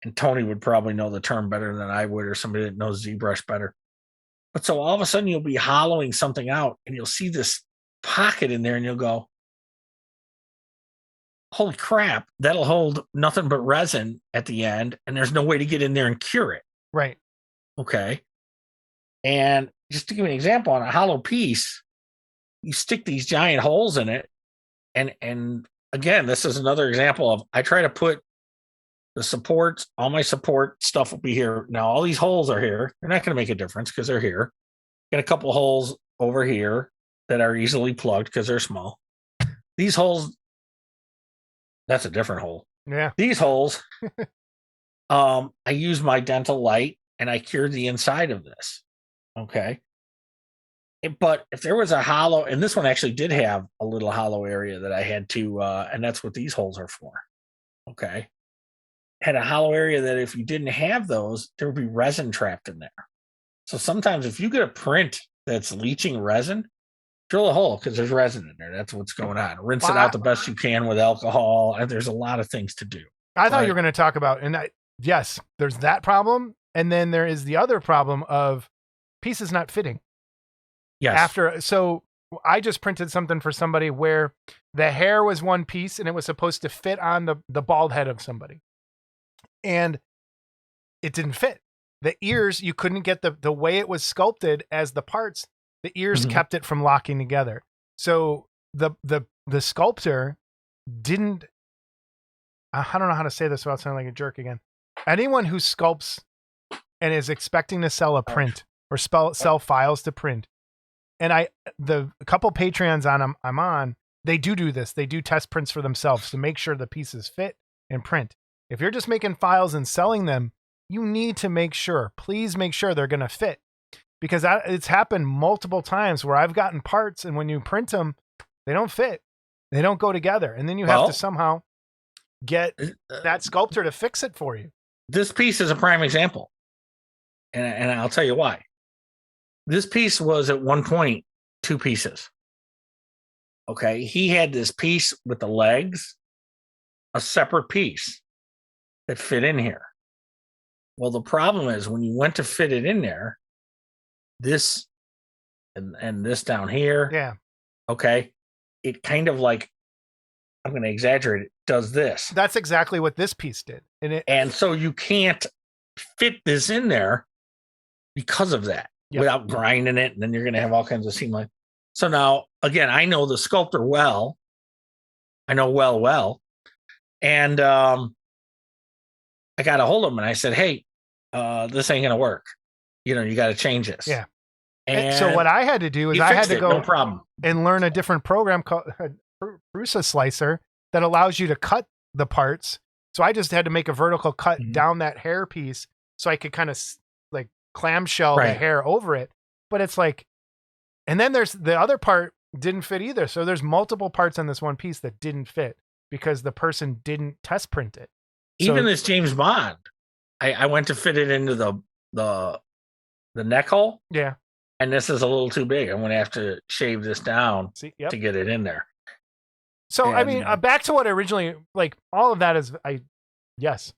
and Tony would probably know the term better than I would, or somebody that knows ZBrush better. But so all of a sudden you'll be hollowing something out and you'll see this pocket in there and you'll go, holy crap, that'll hold nothing but resin at the end, and there's no way to get in there and cure it. Right. Okay. And just to give you an example, on a hollow piece, you stick these giant holes in it. And again, this is another example of, I try to put the supports, all my support stuff will be here. Now, all these holes are here. They're not going to make a difference because they're here. Got a couple holes over here that are easily plugged because they're small. These holes, that's a different hole. Yeah. These holes, I use my dental light and I cured the inside of this. Okay. But if there was a hollow, and this one actually did have a little hollow area that I had to, and that's what these holes are for. Okay. Had a hollow area that if you didn't have those, there would be resin trapped in there. So sometimes if you get a print that's leaching resin, drill a hole because there's resin in there. That's what's going on. Rinse it out the best you can with alcohol. And there's a lot of things to do. I thought you were going to talk about, and yes, there's that problem. And then there is the other problem of pieces not fitting. Yes. So I just printed something for somebody where the hair was one piece and it was supposed to fit on the bald head of somebody. And it didn't fit. The ears, you couldn't get the way it was sculpted as the parts, the ears kept it from locking together. So the sculptor didn't, I don't know how to say this without sounding like a jerk again. Anyone who sculpts and is expecting to sell a print or sell files to print, and a couple Patreons I'm on, they do this. They do test prints for themselves to make sure the pieces fit and print. If you're just making files and selling them, you need to please make sure they're going to fit, because it's happened multiple times where I've gotten parts and when you print them, they don't fit. They don't go together. And then you have to somehow get that sculptor to fix it for you. This piece is a prime example. And I'll tell you why. This piece was at one point 2 pieces. Okay. He had this piece with the legs, a separate piece that fit in here. Well, the problem is when you went to fit it in there, this and this down here. Yeah. Okay. It kind of like, I'm going to exaggerate it, does this. That's exactly what this piece did. And so you can't fit this in there because of that without grinding it. And then you're going to have all kinds of seam line. So now, again, I know the sculptor well. I know well. And I got a hold of him and I said, hey, this ain't going to work. You got to change this. Yeah. And so what I had to do is I had to go no problem. And learn a different program called Prusa Slicer that allows you to cut the parts. So I just had to make a vertical cut down that hair piece so I could kind of like clamshell the hair over it. But it's like, and then there's the other part didn't fit either. So there's multiple parts on this one piece that didn't fit because the person didn't test print it. Even this James Bond, I went to fit it into the neck hole. Yeah. And this is a little too big. I'm going to have to shave this down to get it in there. So, and, I mean, back to what originally, like all of that is, yes.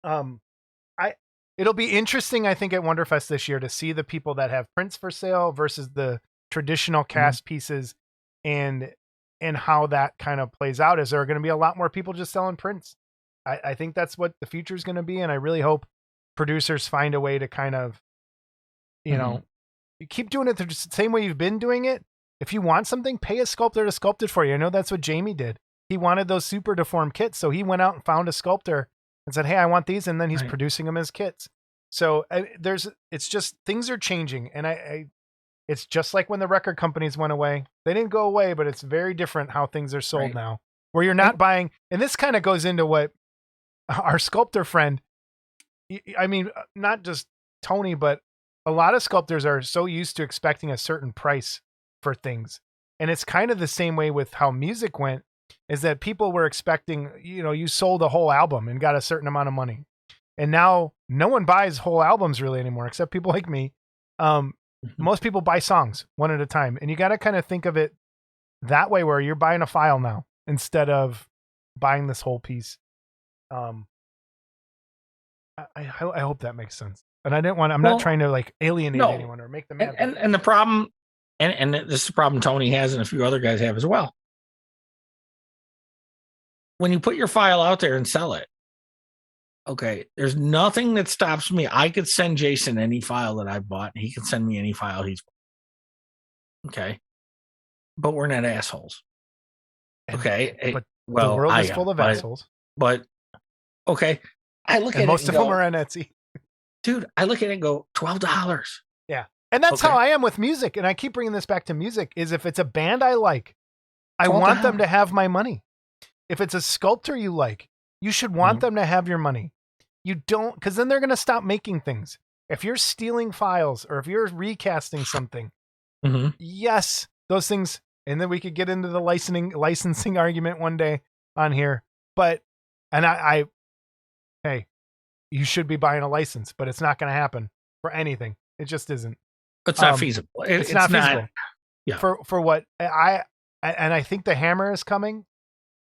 It'll be interesting, I think, at Wonderfest this year to see the people that have prints for sale versus the traditional cast pieces and how that kind of plays out. Is there going to be a lot more people just selling prints? I think that's what the future is going to be. And I really hope producers find a way to kind of, you keep doing it the same way you've been doing it. If you want something, pay a sculptor to sculpt it for you. I know that's what Jamie did. He wanted those super deformed kits. So he went out and found a sculptor and said, hey, I want these. And then he's producing them as kits. So it's just, things are changing. And It's just like when the record companies went away. They didn't go away, but it's very different how things are sold Right. now, where you're not buying. And this kind of goes into what our sculptor friend, I mean, not just Tony, but a lot of sculptors are so used to expecting a certain price for things. And it's kind of the same way with how music went, is that people were expecting, you sold a whole album and got a certain amount of money. And now no one buys whole albums really anymore, except people like me. Most people buy songs one at a time. And you got to kind of think of it that way, where you're buying a file now instead of buying this whole piece. I hope that makes sense. And I'm not trying to like alienate anyone or make them mad. And the problem, and this is a problem Tony has and a few other guys have as well. When you put your file out there and sell it, okay, there's nothing that stops me. I could send Jason any file that I bought, and he can send me any file he's bought. Okay. But we're not assholes. Okay. But well, the world is full of assholes. But okay. I look at most it of them are on Etsy. Dude, I look at it and go, $12. Yeah. And that's how I am with music. And I keep bringing this back to music, is if it's a band I like, I want them to have my money. If it's a sculptor you like, you should want them to have your money. You don't, because then they're going to stop making things. If you're stealing files or if you're recasting something, yes, those things. And then we could get into the licensing argument one day on here. But, and hey, you should be buying a license, but it's not going to happen for anything. It just isn't. It's not feasible. It's not feasible. Yeah. For what I think the hammer is coming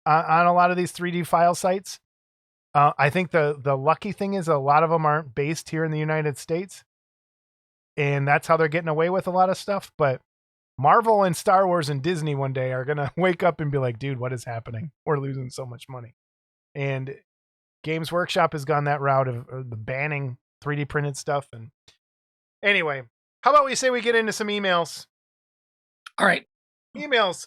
on a lot of these 3D file sites. I think the lucky thing is a lot of them aren't based here in the United States, and that's how they're getting away with a lot of stuff. But Marvel and Star Wars and Disney one day are going to wake up and be like, dude, what is happening? We're losing so much money. And Games Workshop has gone that route of the banning 3D printed stuff. And anyway, how about we say we get into some emails? All right. Emails,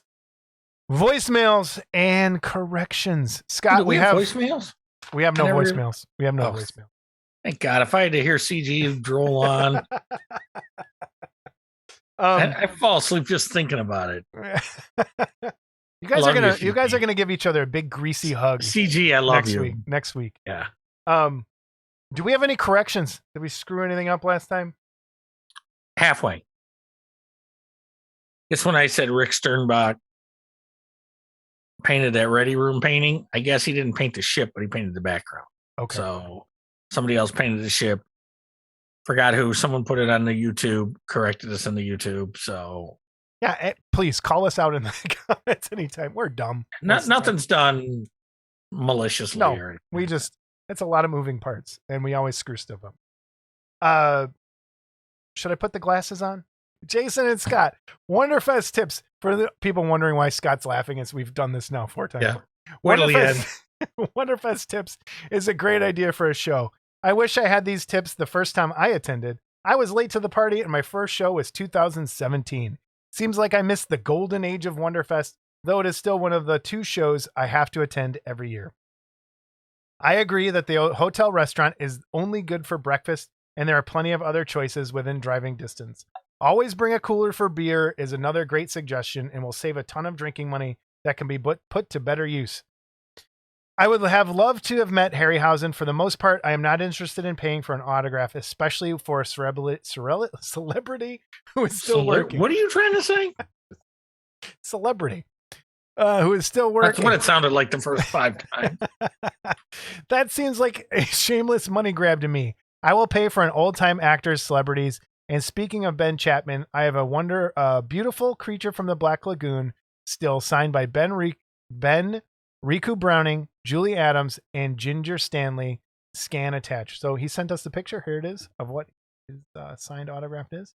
voicemails, and corrections. Scott, we have voicemails? We have no voicemails. We have no voicemail. Thank God. If I had to hear CG droll on, I fall asleep just thinking about it. You guys are gonna give each other a big greasy hug. CG, I love you. Next week. Yeah. Do we have any corrections? Did we screw anything up last time? Halfway. Guess when I said Rick Sternbach painted that Ready Room painting, I guess he didn't paint the ship, but he painted the background. Okay. So somebody else painted the ship. Forgot who. Someone put it on the YouTube, corrected us on the YouTube. So yeah, please call us out in the comments anytime. We're dumb. Nothing's done maliciously. No, it's a lot of moving parts, and we always screw stuff up. Should I put the glasses on? Jason and Scott, Wonderfest tips for the people wondering why Scott's laughing as we've done this now 4 times. Yeah. Wonderfest tips is a great idea for a show. I wish I had these tips the first time I attended. I was late to the party and my first show was 2017. Seems like I missed the golden age of Wonderfest, though it is still one of the 2 shows I have to attend every year. I agree that the hotel restaurant is only good for breakfast, and there are plenty of other choices within driving distance. Always bring a cooler for beer is another great suggestion and will save a ton of drinking money that can be put to better use. I would have loved to have met Harryhausen. For the most part, I am not interested in paying for an autograph, especially for a celebrity who is still working. What are you trying to say? Celebrity who is still working. That's what it sounded like the first 5 times. That seems like a shameless money grab to me. I will pay for an old-time actors, celebrities. And speaking of Ben Chapman, I have a beautiful creature from the Black Lagoon still signed by Ben Riku Browning, Julie Adams, and Ginger Stanley. Scan attached. So he sent us the picture. Here it is of what his signed autograph is.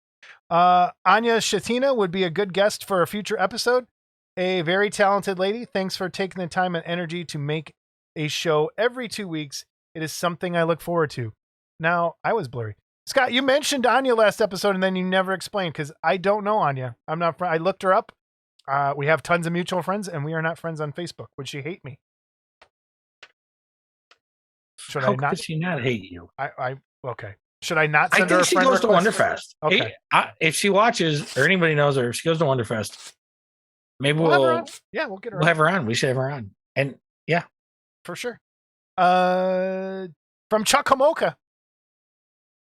Anya Shatina would be a good guest for a future episode. A very talented lady. Thanks for taking the time and energy to make a show every 2 weeks. It is something I look forward to. Now, I was blurry. Scott, you mentioned Anya last episode and then you never explained because I don't know Anya. I looked her up. We have tons of mutual friends and we are not friends on Facebook. Would she hate me? How could she not hate you? Okay. Should I not I send her think a she friend goes to request? Wonderfest. Okay. If she watches or anybody knows her, if she goes to Wonderfest, maybe We'll have her we'll on. Yeah, we'll get her we'll on. have her on. We should have her on. And yeah, For sure. From Chuck Homoka.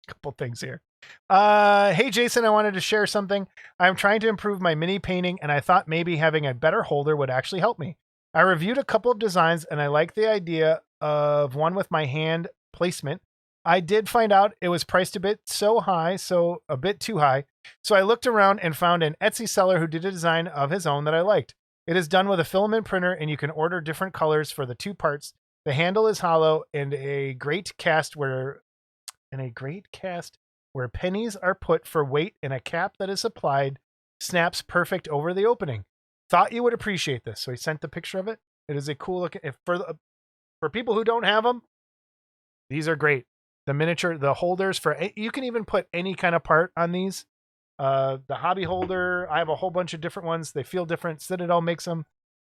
Couple things here. Hey Jason, I wanted to share something. I'm trying to improve my mini painting, and I thought maybe having a better holder would actually help me. I reviewed a couple of designs, and I like the idea of one with my hand placement. I did find out it was priced a bit too high. So I looked around and found an Etsy seller who did a design of his own that I liked. It is done with a filament printer, and you can order different colors for the two parts. The handle is hollow, and a great cast where pennies are put for weight, and a cap that is applied snaps perfect over the opening. Thought you would appreciate this. So he sent the picture of it. It is a cool look. For people who don't have them, these are great. The miniature, the holders you can even put any kind of part on these. The hobby holder, I have a whole bunch of different ones. They feel different. Citadel makes them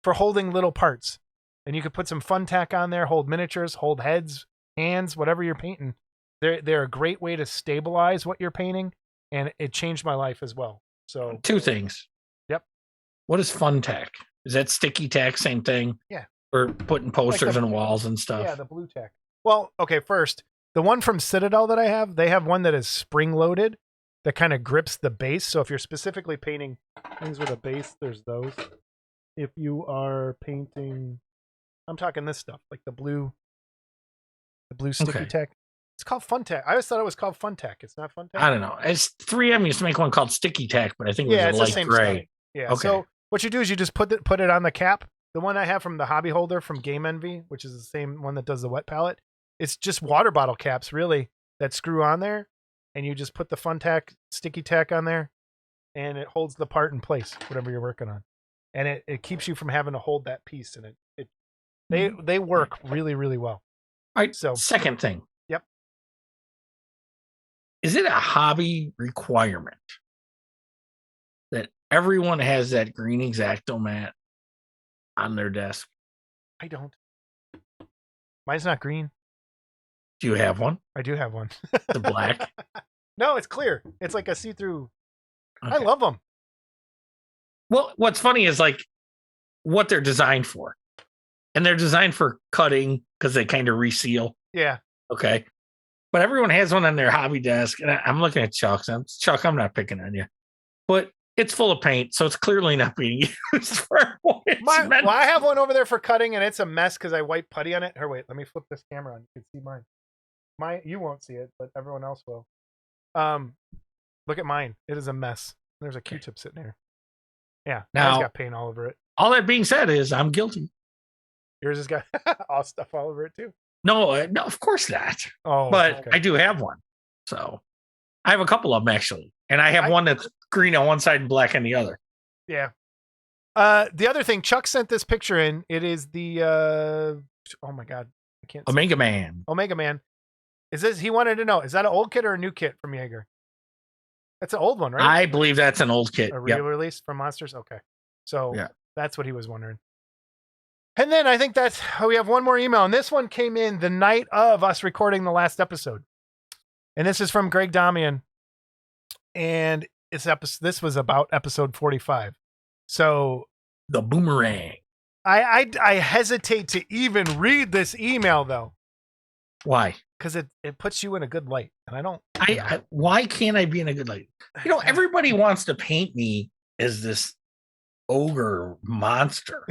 for holding little parts. And you could put some fun tack on there, hold miniatures, hold heads, hands, whatever you're painting. They're a great way to stabilize what you're painting, and it changed my life as well. So 2 things. Yep. What is fun tack? Is that sticky tack? Same thing? Yeah. For putting posters like on walls and stuff. Yeah, the blue tack. Well, okay, first, the one from Citadel that I have, they have one that is spring loaded that kind of grips the base. So if you're specifically painting things with a base, there's those. If you are painting, I'm talking this stuff, like the blue sticky tack. It's called Fun Tack. I always thought it was called Fun Tack. It's not Fun Tack. I don't know. It's 3M used to make one called sticky tack, but I think it was it's a the same light gray. stuff. Yeah. Okay. So what you do is you just put it on the cap. The one I have from the hobby holder from Game Envy, which is the same one that does the wet palette. It's just water bottle caps, really, that screw on there, and you just put the Fun Tack sticky tack on there, and it holds the part in place, whatever you're working on, and it keeps you from having to hold that piece. And they work really, really well. All right. So second thing. Yep. Is it a hobby requirement that everyone has that green X-Acto mat on their desk? I don't. Mine's not green. Do you have one? I do have one. The black? No, it's clear. It's like a see-through. Okay. I love them. Well, what's funny is like what they're designed for. And they're designed for cutting because they kind of reseal. Yeah. Okay. But everyone has one on their hobby desk. And I'm looking at Chuck's. Chuck, I'm not picking on you. But it's full of paint, so it's clearly not being used for what it's meant. Well, I have one over there for cutting, and it's a mess because I wipe putty on it. Here, wait, let me flip this camera on. You can see mine. You won't see it, but everyone else will. Look at mine. It is a mess. There's a Q-tip sitting here. Yeah, now it's got paint all over it. All that being said is I'm guilty. Yours has got all stuff all over it too. No, of course not. Oh, but okay. I do have one. So I have a couple of them actually. And I have one that's green on one side and black on the other. Yeah. The other thing, Chuck sent this picture in. It is the oh my god, I can't. Omega Man. Omega Man. He wanted to know, is that an old kit or a new kit from Jaeger? That's an old one, right? I believe that's an old kit. A re-release from Monsters? Okay. So yeah. That's what he was wondering. And then I think we have one more email, and this one came in the night of us recording the last episode. And this is from Greg Damian. And this was about episode 45. So the boomerang. I hesitate to even read this email though. Why? Because it puts you in a good light. And I don't. Why can't I be in a good light? Everybody wants to paint me as this ogre monster.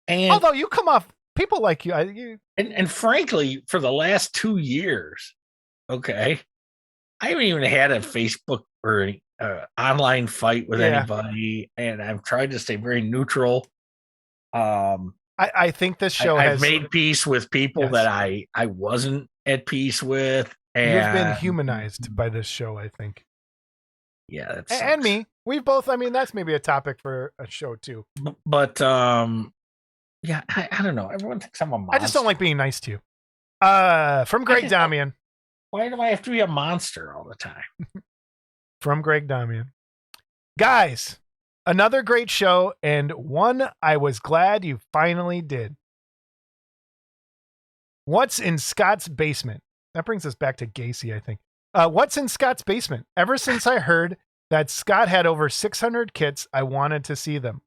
And although you come off, people like you. And frankly, for the last 2 years, okay, I haven't even had a Facebook or online fight with anybody, and I've tried to stay very neutral. I think this show I've made peace with people that I wasn't at peace with. And you've been humanized by this show, I think. Yeah, that's and me. We've both. I mean, that's maybe a topic for a show too. But yeah, I don't know. Everyone thinks I'm a monster. I just don't like being nice to you. From Greg Damian. Why do I have to be a monster all the time? From Greg Damian. Guys, another great show, and one I was glad you finally did. What's in Scott's basement? That brings us back to Gacy, I think. What's in Scott's basement? Ever since I heard that Scott had over 600 kits, I wanted to see them.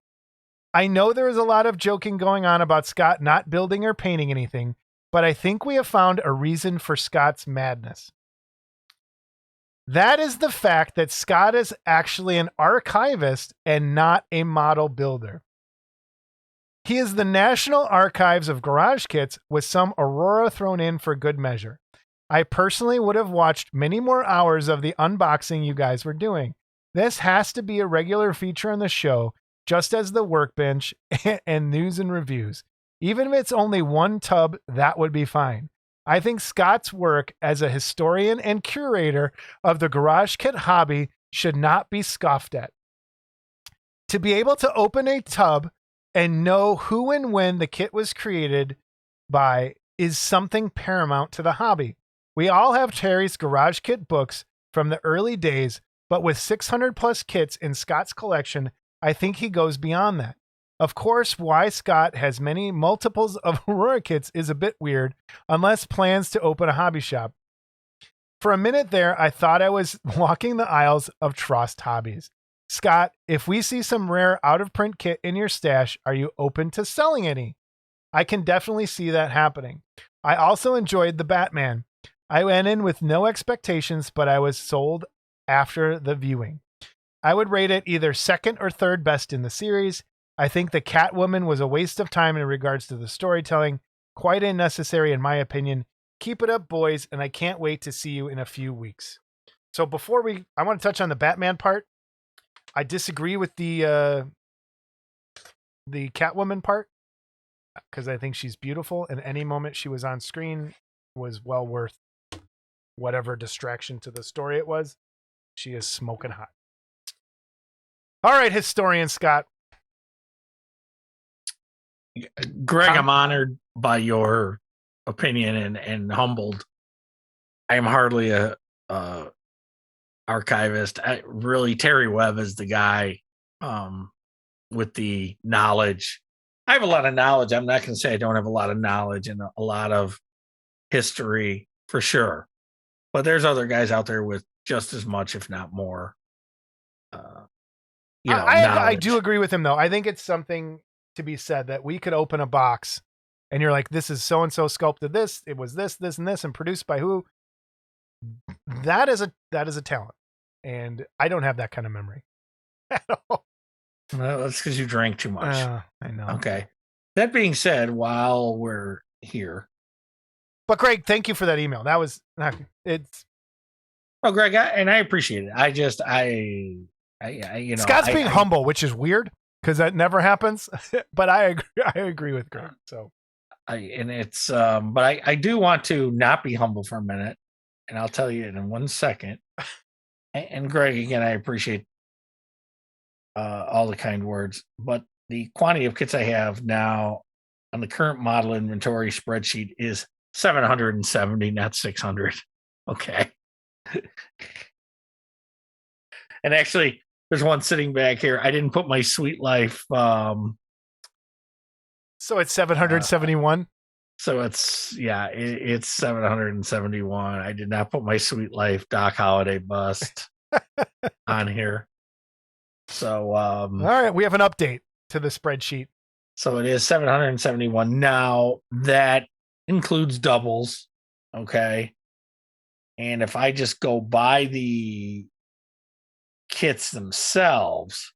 I know there is a lot of joking going on about Scott not building or painting anything, but I think we have found a reason for Scott's madness. That is the fact that Scott is actually an archivist and not a model builder. He is the National Archives of Garage Kits with some Aurora thrown in for good measure. I personally would have watched many more hours of the unboxing you guys were doing. This has to be a regular feature on the show, just as the workbench and news and reviews. Even if it's only one tub, that would be fine. I think Scott's work as a historian and curator of the garage kit hobby should not be scoffed at. To be able to open a tub and know who and when the kit was created by is something paramount to the hobby. We all have Terry's garage kit books from the early days, but with 600 plus kits in Scott's collection, I think he goes beyond that. Of course, why Scott has many multiples of Aurora kits is a bit weird, unless plans to open a hobby shop. For a minute there, I thought I was walking the aisles of Trost Hobbies. Scott, if we see some rare out-of-print kit in your stash, are you open to selling any? I can definitely see that happening. I also enjoyed the Batman. I went in with no expectations, but I was sold after the viewing. I would rate it either second or third best in the series. I think the Catwoman was a waste of time in regards to the storytelling. Quite unnecessary in my opinion. Keep it up, boys, and I can't wait to see you in a few weeks. So I want to touch on the Batman part. I disagree with the Catwoman part because I think she's beautiful, and any moment she was on screen was well worth whatever distraction to the story it was. She is smoking hot. All right, historian Scott. Greg, I'm honored by your opinion and humbled. I am hardly a archivist. Terry Webb is the guy with the knowledge. I have a lot of knowledge. I'm not going to say I don't have a lot of knowledge and a lot of history for sure. But there's other guys out there with just as much, if not more. I do agree with him, though. I think it's something to be said that we could open a box and you're like, this is so-and-so sculpted this. It was this, and this, and produced by who? That is a talent. And I don't have that kind of memory at all. Well, that's because you drank too much. I know. Okay. That being said, while we're here. But Greg, thank you for that email. That was, it's. Oh, Greg, I appreciate it. Scott's being humble, which is weird because that never happens. But I agree with Greg. So. But I do want to not be humble for a minute, and I'll tell you in 1 second. And Greg, again, I appreciate all the kind words, but the quantity of kits I have now on the current model inventory spreadsheet is 770, not 600. Okay. And actually, there's one sitting back here. I didn't put my Sweet Life. So it's 771. So it's 771. I did not put my Sweet Life Doc Holliday bust on here. So all right, we have an update to the spreadsheet. So it is 771. Now that includes doubles, okay? And if I just go by the kits themselves,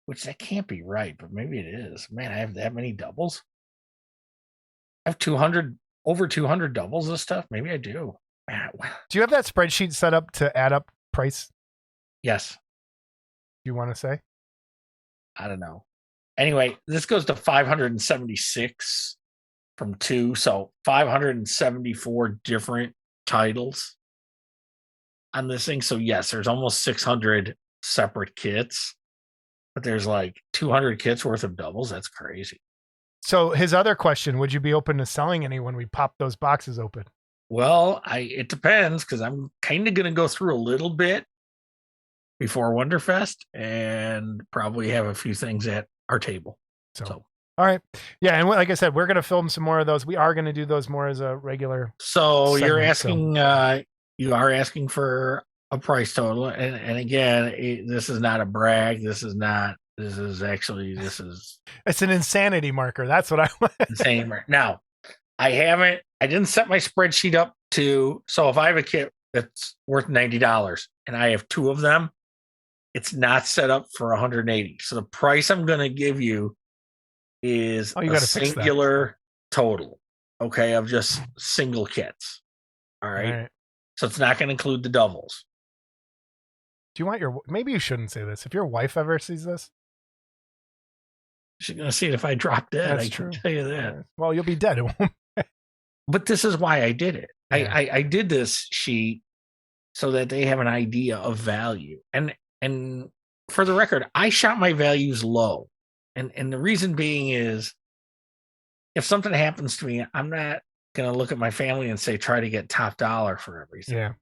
which that can't be right, but maybe it is. Man, I have that many doubles. I have over 200 doubles of stuff. Maybe I do. Man, do you have that spreadsheet set up to add up price? Yes. You want to say? I don't know. Anyway, this goes to 576 from 2. So 574 different titles on this thing. So yes, there's almost 600 separate kits. But there's like 200 kits worth of doubles. That's crazy. So his other question, would you be open to selling any when we pop those boxes open? Well, it depends because I'm kind of going to go through a little bit before Wonderfest and probably have a few things at our table. So All right. Yeah, and like I said, we're gonna film some more of those. We are gonna do those more as a regular. So you're segment, asking, you are asking for a price total, and again, this is not a brag. This is not. This is actually It's an insanity marker. That's what I want. insane. Now, I didn't set my spreadsheet up to. So if I have a kit that's worth $90 and I have 2 of them, it's not set up for 180. So the price I'm going to give you is you a gotta fix that. singular total, okay, of just single kits. All right. All right. So it's not going to include the doubles. Do you want your? Maybe you shouldn't say this. If your wife ever sees this, She's going to see it if I drop dead. That's I true. can tell you that. Well, you'll be dead. It won't. But this is why I did it. Yeah. I did this sheet so that they have an idea of value. And for the record, I shot my values low. And the reason being is if something happens to me, I'm not going to look at my family and say, try to get top dollar for everything. Yeah.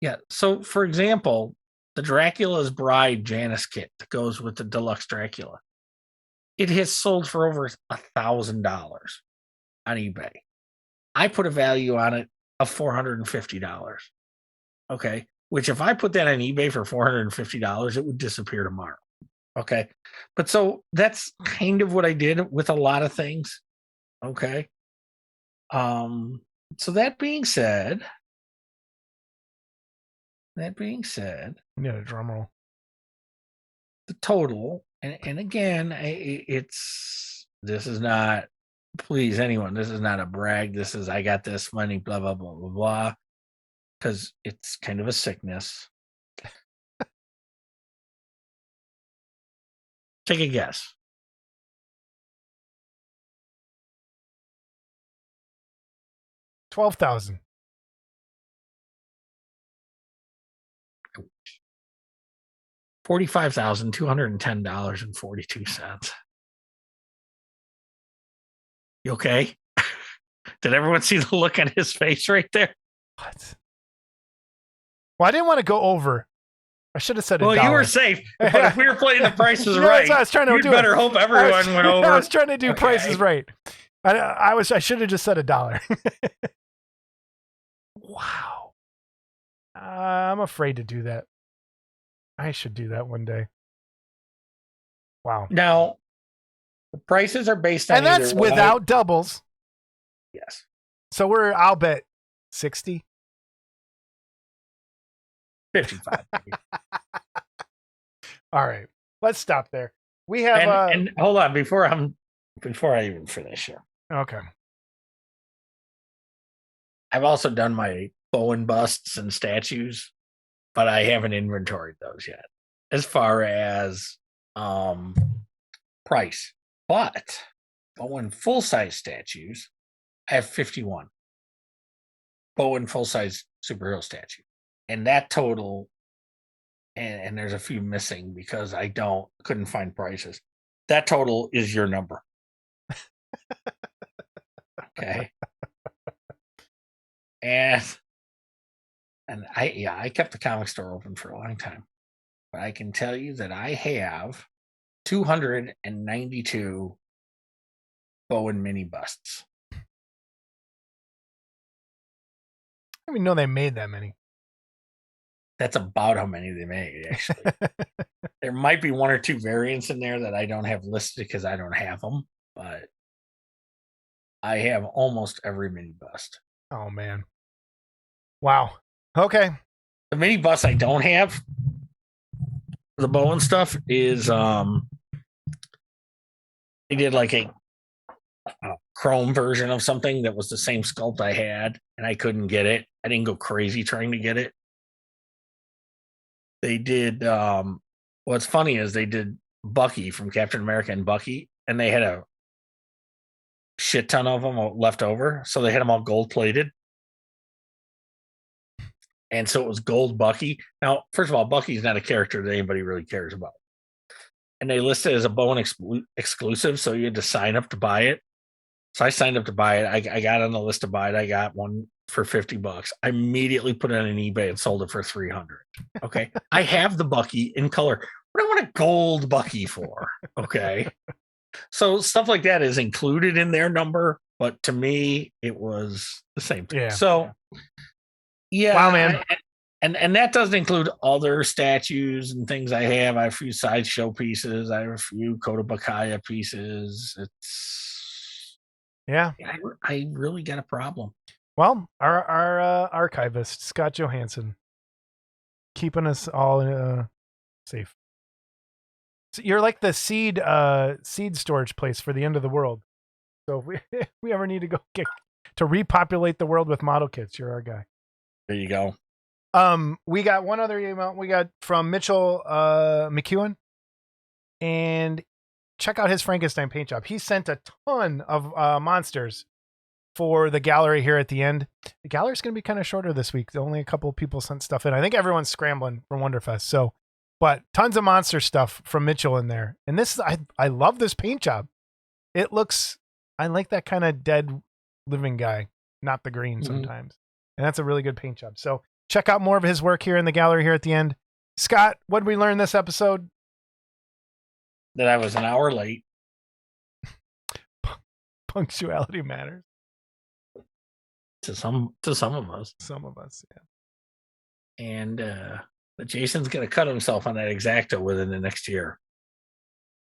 Yeah. So, for example, the Dracula's Bride Janus kit that goes with the Deluxe Dracula, it has sold for over $1,000 on eBay. I put a value on it of $450. Okay. Which if I put that on eBay for $450, it would disappear tomorrow. Okay. But so that's kind of what I did with a lot of things. Okay. So that being said, Yeah, a drum roll. the total, and again, this is not, please anyone, this is not a brag. This is, I got this money, blah, blah, blah, blah, blah, because it's kind of a sickness. Take a guess. $12,000. $45,210.42. You okay? Did everyone see the look on his face right there? What? Well, I didn't want to go over. I should have said Well, $1. you were safe, but if we were playing the prices right, That's what I was trying to you'd do. better hope everyone went over. I was trying to do Okay. prices right. I should have just said $1. Wow. I'm afraid to do that. I should do that one day. Wow. Now, the prices are based on, And that's either what without doubles. yes, So I'll bet 60. 55. All right. Let's stop there. We have and hold on before I even finish here. okay. I've also done my Bowen busts and statues, but I haven't inventoried those yet as far as price. But Bowen full-size statues, I have 51. Bowen full-size superhero statue. And that total, and there's a few missing because I couldn't find prices. That total is your number. Okay. And I kept the comic store open for a long time. But I can tell you that I have 292 Bowen mini busts. I didn't even know they made that many. That's about how many they made, actually. There might be 1 or 2 variants in there that I don't have listed because I don't have them, but I have almost every mini bust. Oh, man. Wow. Okay. The mini bust I don't have, the Bowen stuff, is they did like a chrome version of something that was the same sculpt I had, and I couldn't get it. I didn't go crazy trying to get it. They did what's funny is they did Bucky from Captain America and Bucky, and they had a shit ton of them left over, so they had them all gold plated. And so it was gold Bucky. Now, first of all, Bucky's not a character that anybody really cares about. And they listed it as a Bowen exclusive, so you had to sign up to buy it. So I signed up to buy it. I got on the list to buy it. I got one for $50. I immediately put it on eBay and sold it for $300. Okay. I have the Bucky in color. What do I want a gold Bucky for? Okay. So stuff like that is included in their number, but to me, it was the same thing. Yeah. So, yeah, Wow, man. and that doesn't include other statues and things I have. I have a few sideshow pieces. I have a few Kodabakaya pieces. It's Yeah. I really got a problem. Well, our archivist Scott Johansson keeping us all safe. So you're like the seed storage place for the end of the world. So if we ever need to go to repopulate the world with model kits, you're our guy. There you go. We got one other email. We got from Mitchell McEwen, and check out his Frankenstein paint job. He sent a ton of monsters for the gallery here at the end. The gallery's going to be kind of shorter this week. Only a couple of people sent stuff in. I think everyone's scrambling for Wonderfest. So, but tons of monster stuff from Mitchell in there. And this, I love this paint job. It looks, I like that kind of dead living guy, not the green sometimes. And that's a really good paint job. So check out more of his work here in the gallery here at the end. Scott, what did we learn this episode? That I was an hour late. Punctuality matters. To some of us. Some of us, yeah. And but Jason's gonna cut himself on that X-Acto within the next year.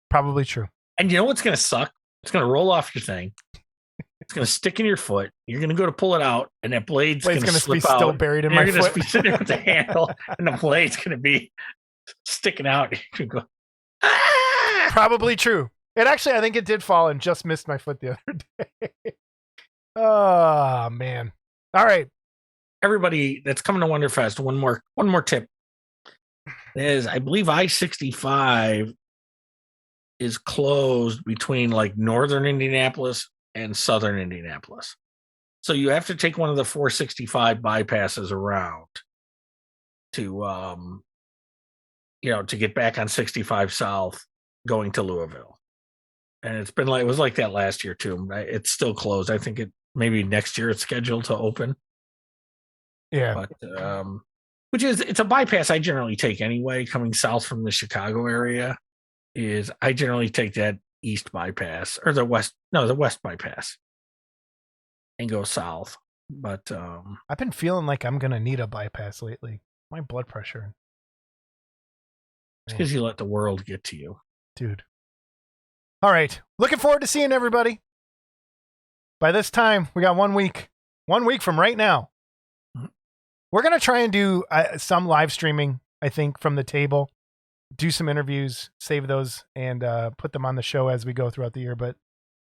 Probably true. And you know what's gonna suck? It's gonna roll off your thing. It's gonna stick in your foot. You're gonna go to pull it out, and that blade's gonna slip be out. Still buried in my You're gonna foot. be sitting there with the handle, and the blade's gonna be sticking out. You can go. Ah! Probably true. It actually, I think it did fall and just missed my foot the other day. Oh man! All right, everybody that's coming to Wonderfest. One more tip is I believe I-65 is closed between like northern Indianapolis and southern Indianapolis, so you have to take one of the 465 bypasses around to to get back on 65 South going to Louisville. And it's been like it was like that last year too. It's still closed. I think maybe next year it's scheduled to open. Yeah. But it's a bypass I generally take anyway, coming south from the Chicago area. I generally take that east bypass or the west bypass and go south. But I've been feeling like I'm gonna need a bypass lately. My blood pressure. It's because you let the world get to you. Dude. All right. Looking forward to seeing everybody. By this time, we got 1 week. 1 week from right now. We're going to try and do some live streaming, I think, from the table. Do some interviews, save those, and put them on the show as we go throughout the year.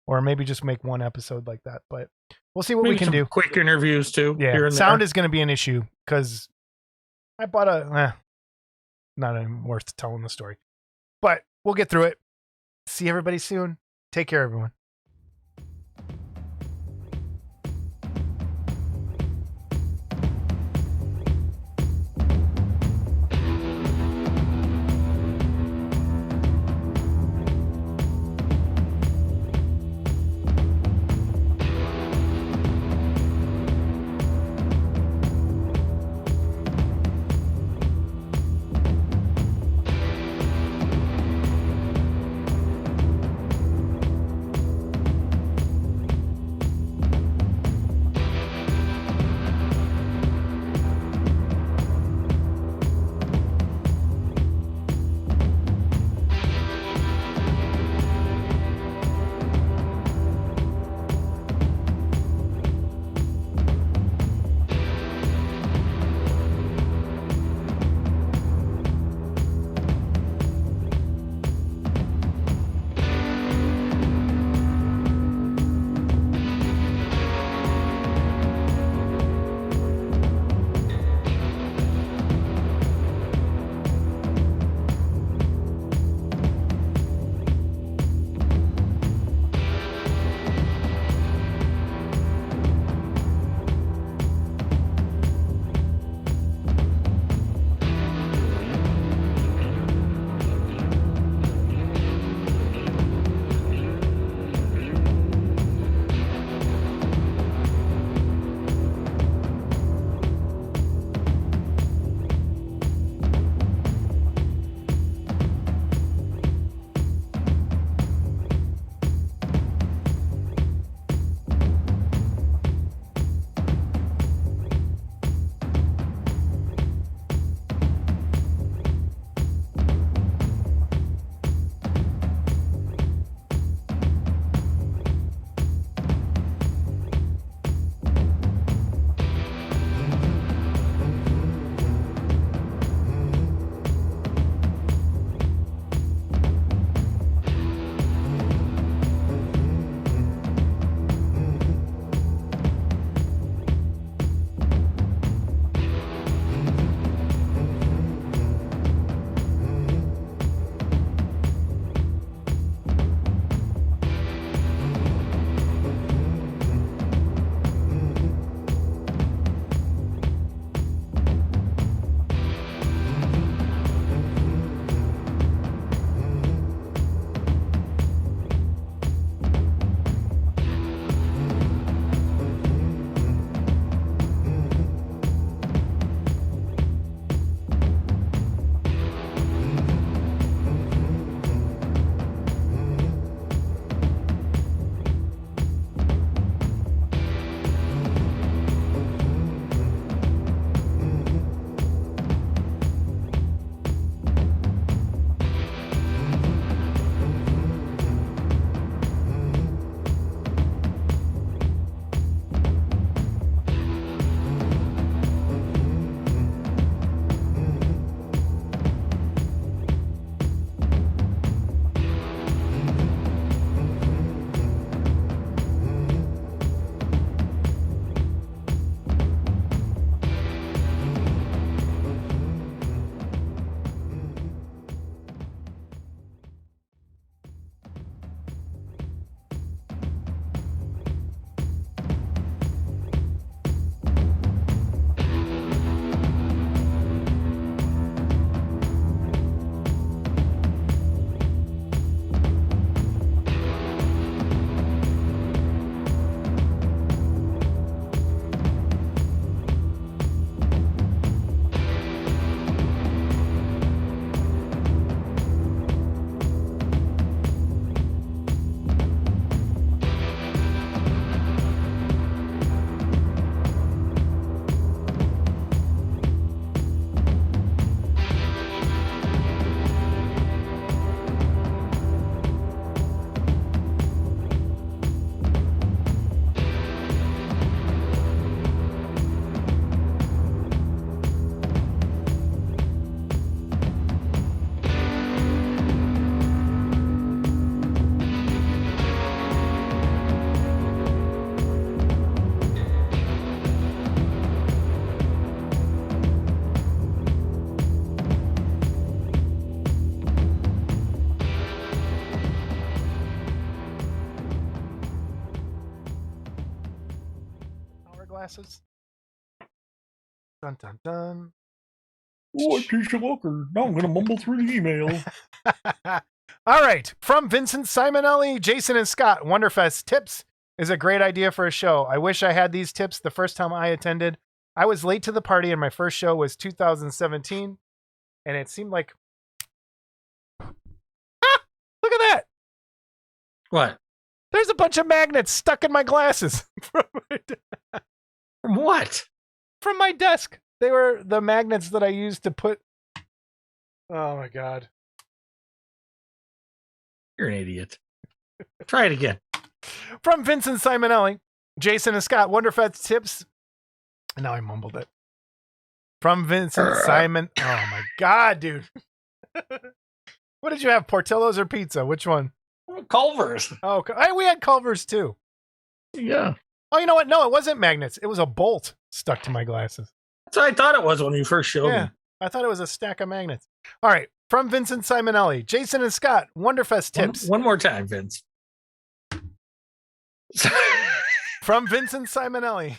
Or maybe just make one episode like that. But we'll see what we can do. Quick interviews, too. Yeah, sound is going to be an issue because I bought not even worth telling the story. But we'll get through it. See everybody soon. Take care, everyone. glasses. Dun dun dun. Oh, Tisha Walker. Now I'm going to mumble through the email. All right. From Vincent Simonelli, Jason and Scott, Wonderfest tips is a great idea for a show. I wish I had these tips the first time I attended. I was late to the party and my first show was 2017. And it seemed like... Look at that. What? There's a bunch of magnets stuck in my glasses. From what? From my desk. They were the magnets that I used to put... Oh, my God. You're an idiot. Try it again. From Vincent Simonelli, Jason and Scott, Wonderfest tips. And now I mumbled it. From Vincent Simon. Oh, my God, dude. What did you have, Portillo's or pizza? Which one? Culver's. Oh, hey, we had Culver's, too. Yeah. Oh, you know what? No, it wasn't magnets. It was a bolt stuck to my glasses. That's what I thought it was when you first showed me. I thought it was a stack of magnets. All right. From Vincent Simonelli, Jason and Scott, Wonderfest tips. One more time, Vince. From Vincent Simonelli,